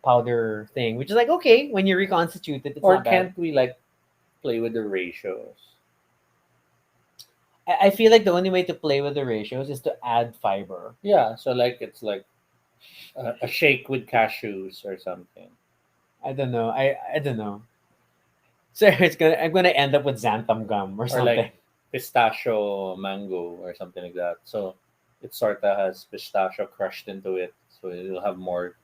powder thing, which is like okay when you reconstitute it, it's Or not bad. can't we like play with the ratios? I feel like the only way to play with the ratios is to add fiber. Yeah, so like it's like a shake with cashews or something, I don't know. I don't know. So I'm gonna end up with xanthan gum or or something. like pistachio mango or something like that. So it sort of has pistachio crushed into it, so it'll have more.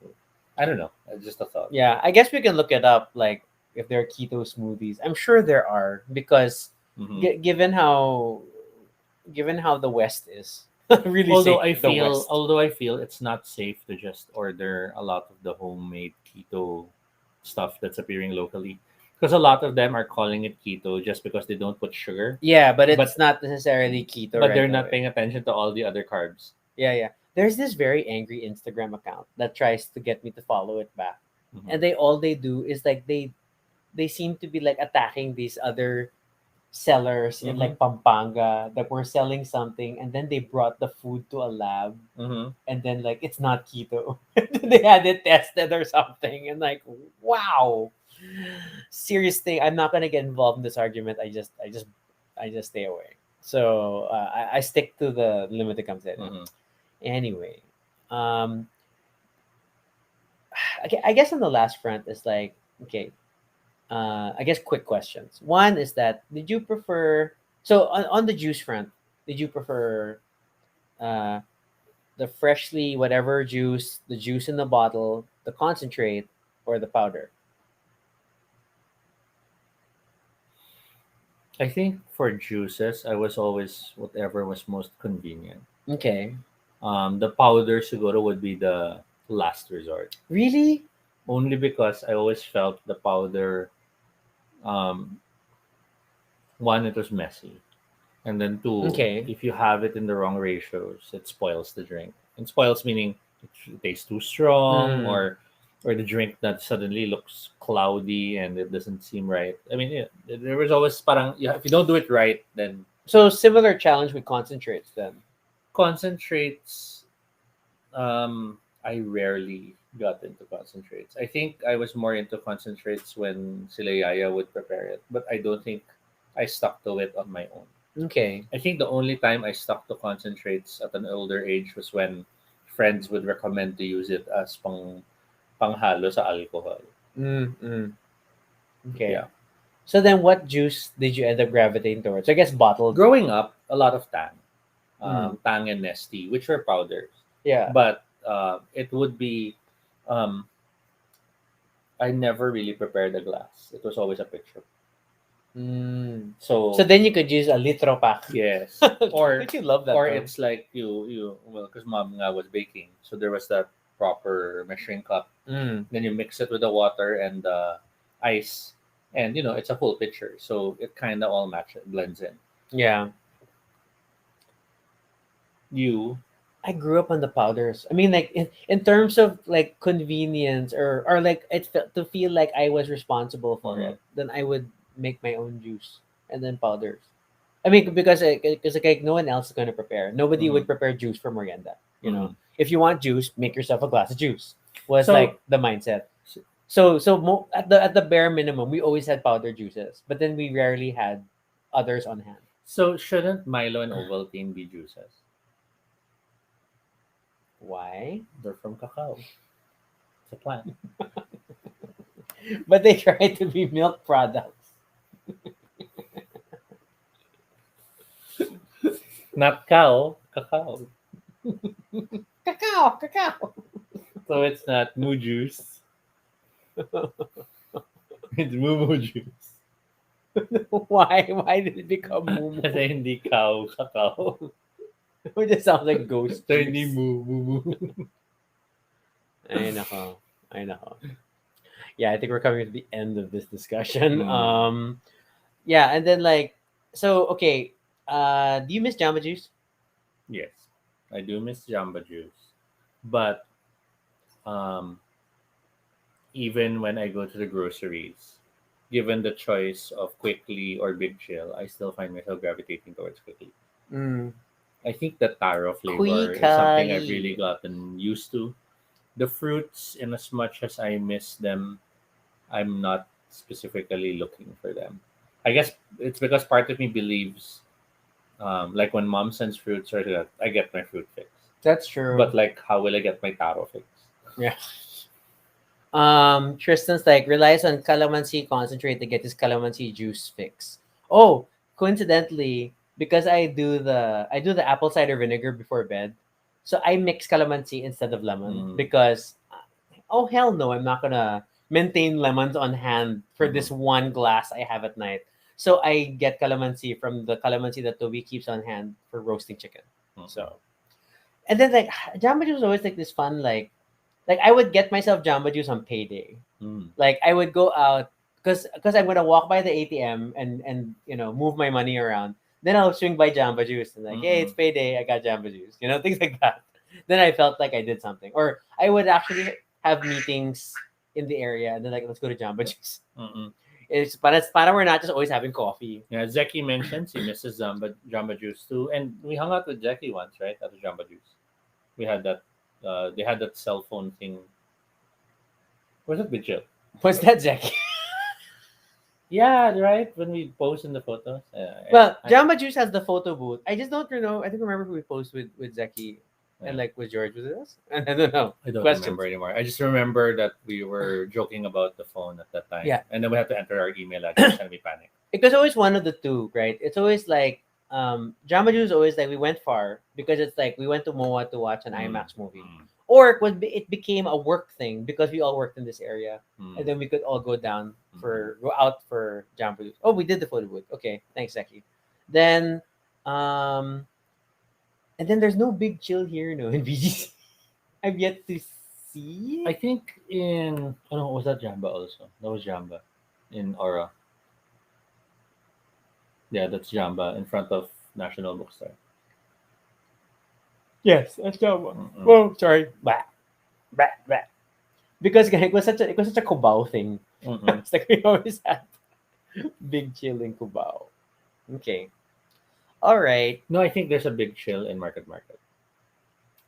I don't know. It's just a thought. Yeah, I guess we can look it up. Like if there are keto smoothies, I'm sure there are because Hmm. given how the West is, really Although say I the feel, West. although I feel it's not safe to just order a lot of the homemade keto stuff that's appearing locally, because a lot of them are calling it keto just because they don't put sugar, Yeah, but it's but not necessarily keto but right they're not away. paying attention to all the other carbs. Yeah, yeah. There's this very angry Instagram account that tries to get me to follow it back, Hmm. and they do is like they seem to be like attacking these other sellers in Hmm. like Pampanga that were selling something, and then they brought the food to a lab, Hmm. and then like it's not keto. They had it tested or something, and like wow, serious thing. I'm not gonna get involved in this argument. I just stay away. So I stick to the limited concept. Hmm. Anyway, um, I guess on the last front is like okay, I guess quick questions. One is that did you prefer so on the juice front, did you prefer uh, the freshly whatever juice, the juice in the bottle, the concentrate, or the powder? I think for juices, I was always whatever was most convenient. Okay, The powder siguro would be the last resort, really? only because I always felt the powder. Um, One, it was messy, and then two, Okay. if you have it in the wrong ratios, it spoils the drink. And spoils meaning it tastes too strong, Mm. or the drink that suddenly looks cloudy and it doesn't seem right. I mean, yeah, there was always parang yeah, if you don't do it right, then So similar challenge with concentrates then. concentrates. I rarely got into concentrates. I think I was more into concentrates when Sila Yaya would prepare it, but I don't think I stuck to it on my own. Okay. I think the only time I stuck to concentrates at an older age was when friends would recommend to use it as panghalo sa alcohol. Mm. Okay. Yeah. So then, what juice did you end up gravitating towards? I guess bottled. Growing up, a lot of Tang, Mm. Tang and Nesty, which were powders. Yeah. But it would be, um, I never really prepared a glass. It was always a picture. Mm. So, So then you could use a litro pack. yes, or Don't you love that? or Term? it's like you well, because mom nga was baking, so there was that proper measuring cup. Mm. Then you mix it with the water and the ice, and it's a full pitcher, so it kind of all matches blends in. Yeah. You I grew up on the powders. I mean, like in terms of like convenience or like it felt to feel like I was responsible for Mhm. it. Then I would make my own juice and then powders. I mean, because like no one else is gonna prepare. Nobody would Mhm. prepare juice for merienda. Mhm. If you want juice, make yourself a glass of juice. Was So like the mindset. So at the bare minimum, we always had powder juices, but then we rarely had others on hand. so shouldn't Milo and Ovaltine be juices? Why? They're from cacao. It's a plant. But they try to be milk products. Not cow, cacao. Cacao. So it's not moo juice. It's moo juice. Why? Why did it become moo Kasi hindi cow, cacao. It just sounds like ghost So hindi juice. moo. Ay nako. Ay nako. Yeah, I think we're coming to the end of this discussion. Yeah, and then like, so okay. Do you miss Jamba Juice? Yes, I do miss Jamba Juice. But um, even when I go to the groceries, given the choice of quickly or big chill, I still find myself gravitating towards quickly. Mm. I think the taro flavor is something I've really Quickly. gotten used to. The fruits, in as much as I miss them, I'm not specifically looking for them. I guess it's because part of me believes, like when mom sends fruits or that, I get my fruit fix. That's true. But like, how will I get my taro fix? Yeah. Tristan's like relies on calamansi concentrate to get his calamansi juice fix. Oh, coincidentally, because I do the apple cider vinegar before bed, so I mix calamansi instead of lemon Mm. because oh hell no, I'm not gonna maintain lemons on hand for this one glass I have at night. So I get calamansi from the calamansi that Toby keeps on hand for roasting chicken. Mm. So and then like Jamba Juice was always like this fun like I would get myself Jamba Juice on payday. Mm. Like I would go out because I'm gonna walk by the ATM and move my money around. Then I'll swing by Jamba Juice and like, hey, it's Mm-mm. payday, I got Jamba Juice, things like that. Then I felt like I did something, or I would actually have meetings in the area and then like let's go to Jamba Juice. Mm-mm. It's para we're not just always having coffee. Yeah, Zeki mentions he misses Jamba Juice too, and we hung out with Zeki once, right? At the Jamba Juice, we had that. They had that cell phone thing. Was it Vigil? What's that, Jackie? Yeah, right. When we post in the photos. Well, Jamba Juice has the photo booth. I just don't know. I don't remember who we posed with Zeki and Yeah. like with George. Was it us? I don't know. I don't Questions. remember anymore. I just remember that we were joking about the phone at that time. Yeah. And then we had to enter our email address and we panicked. It was always one of the two, right? It's always like Jamba Juice. Always like we went far because it's like we went to MOA to watch an IMAX movie, Mm. or it became a work thing because we all worked in this area, Mm. and then we could all go out for Jamba Juice. Oh, we did the photo booth. Okay, thanks, Zeki. Then um and then there's no big chill here, no, in BGC. I've yet to see. I think in oh no, was that Jamba also? That was Jamba in Aura. Yeah, that's Jamba in front of National Bookstore. Yes, that's Jamba. Mm-mm. Oh, sorry. Bah. Bah, bah. Because it was such a Cubao thing. Mm-mm. It's like we always had big chill in Cubao. Okay. All right. No, I think there's a big chill in Market.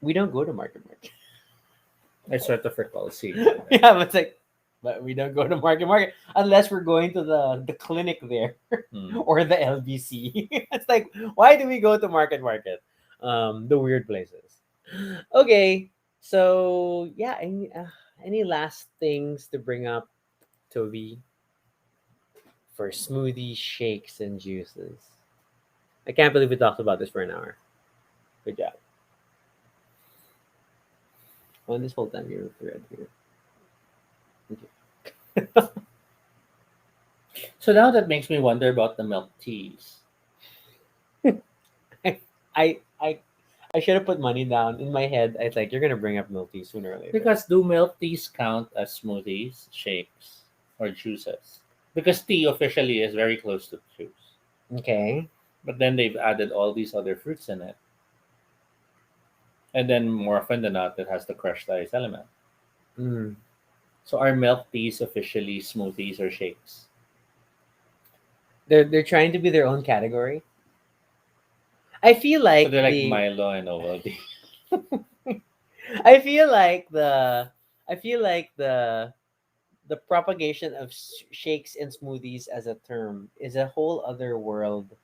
We don't go to Market. I sort of recall seeing Yeah, but it's like, but we don't go to Market unless we're going to the clinic there Mm. or the LBC. It's like, why do we go to Market? The weird places. Okay. So yeah, any last things to bring up, Toby, for smoothies, shakes, and juices? I can't believe we talked about this for an hour. Good job. On this whole time you're thread here. Okay. So now that makes me wonder about the milk teas. I I I should have put money down. In my head, I was like, you're gonna bring up milk tea sooner or later. Because do milk teas count as smoothies, shakes, or juices? Because tea officially is very close to juice. Okay. But then they've added all these other fruits in it. And then more often than not, it has the crushed ice element. Mm. So are milk teas officially smoothies or shakes? They're trying to be their own category. I feel So like they're like the Milo and Ovaltine. I feel like the propagation of shakes and smoothies as a term is a whole other world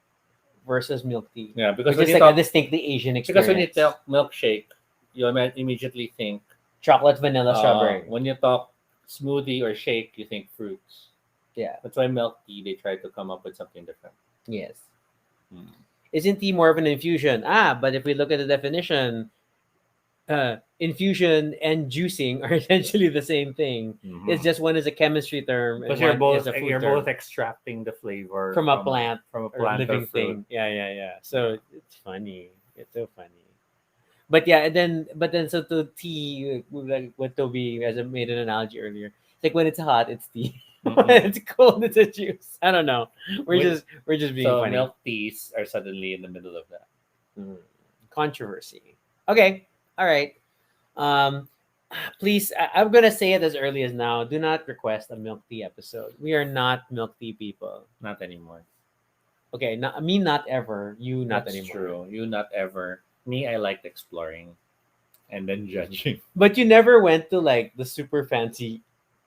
versus milk tea, Yeah, because which when is you like a talk distinctly Asian because when you experience. talk milkshake, you immediately think Chocolate, vanilla, strawberry. when you talk smoothie or shake, you think fruits. Yeah. That's why milk tea they try to come up with something different. Yes. Mm. Isn't tea more of an infusion? But if we look at the definition, infusion and juicing are essentially the same thing. It's Mhm. just one is a chemistry term and Because you're one is both a food you're term both extracting the flavor from a plant from a or plant or living fruit. thing. Yeah, yeah, yeah. So it's funny. It's so funny. But yeah, and then so to tea, like what Toby has made an analogy earlier. It's like when it's hot, it's tea. Mm-mm. When it's cold, it's a juice. I don't know. Wait, We're just being so funny. milk teas are suddenly in the middle of that. Mm. Controversy. Okay. All right. Um, please, I'm gonna say it as early as now. Do not request a milk tea episode. We are not milk tea people. Not anymore. Okay, not me, not ever. You, not That's anymore. true. You not ever. Me, I liked exploring and then judging. But you never went to like the super fancy.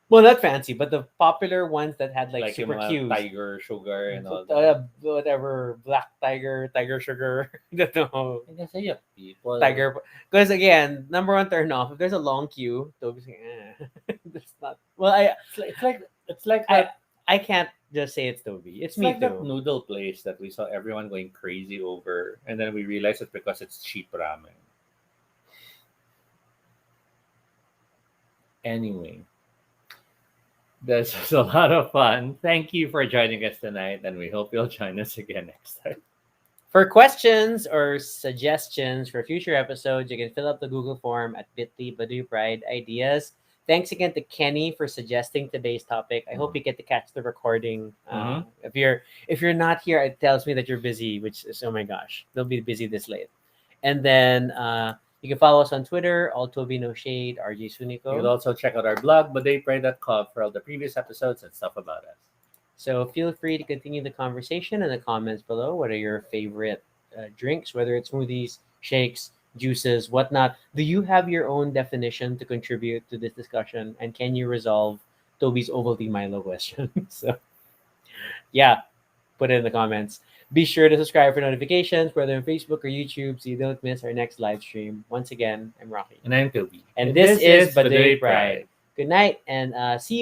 Well, not fancy, but the popular ones that had like Like yung super mga cues. tiger sugar and all that. Whatever, black tiger, tiger sugar. I don't know. I guess yeah, people. Tiger. Because again, number one turn off. If there's a long queue, Toby's like, that's not. Well, It's like I that. I can't just say it's Toby. It's It's me like that too. noodle place that we saw everyone going crazy over, and then we realized it's because it's cheap ramen. Anyway, this was a lot of fun. Thank you for joining us tonight, and we hope you'll join us again next time. For questions or suggestions for future episodes, you can fill up the Google form at bit.ly Baduy Pride Ideas. Thanks again to Kenny for suggesting today's topic. I hope you get to catch the recording. Mhm. If you're not here, it tells me that you're busy, which is, oh my gosh, they'll be busy this late. And then you can follow us on Twitter, all Toby No Shade, RJ You can Suniko. also check out our blog, badaypray.com, for all the previous episodes and stuff about us. So feel free to continue the conversation in the comments below. What are your favorite drinks, whether it's smoothies, shakes, juices, whatnot? Do you have your own definition to contribute to this discussion? And can you resolve Toby's Ovaltine Milo question? So, yeah, put it in the comments. Be sure to subscribe for notifications, whether on Facebook or YouTube, so you don't miss our next live stream. Once again, I'm Rocky. And I'm Toby. And this is Baday Baduy Pride. Good night, and see you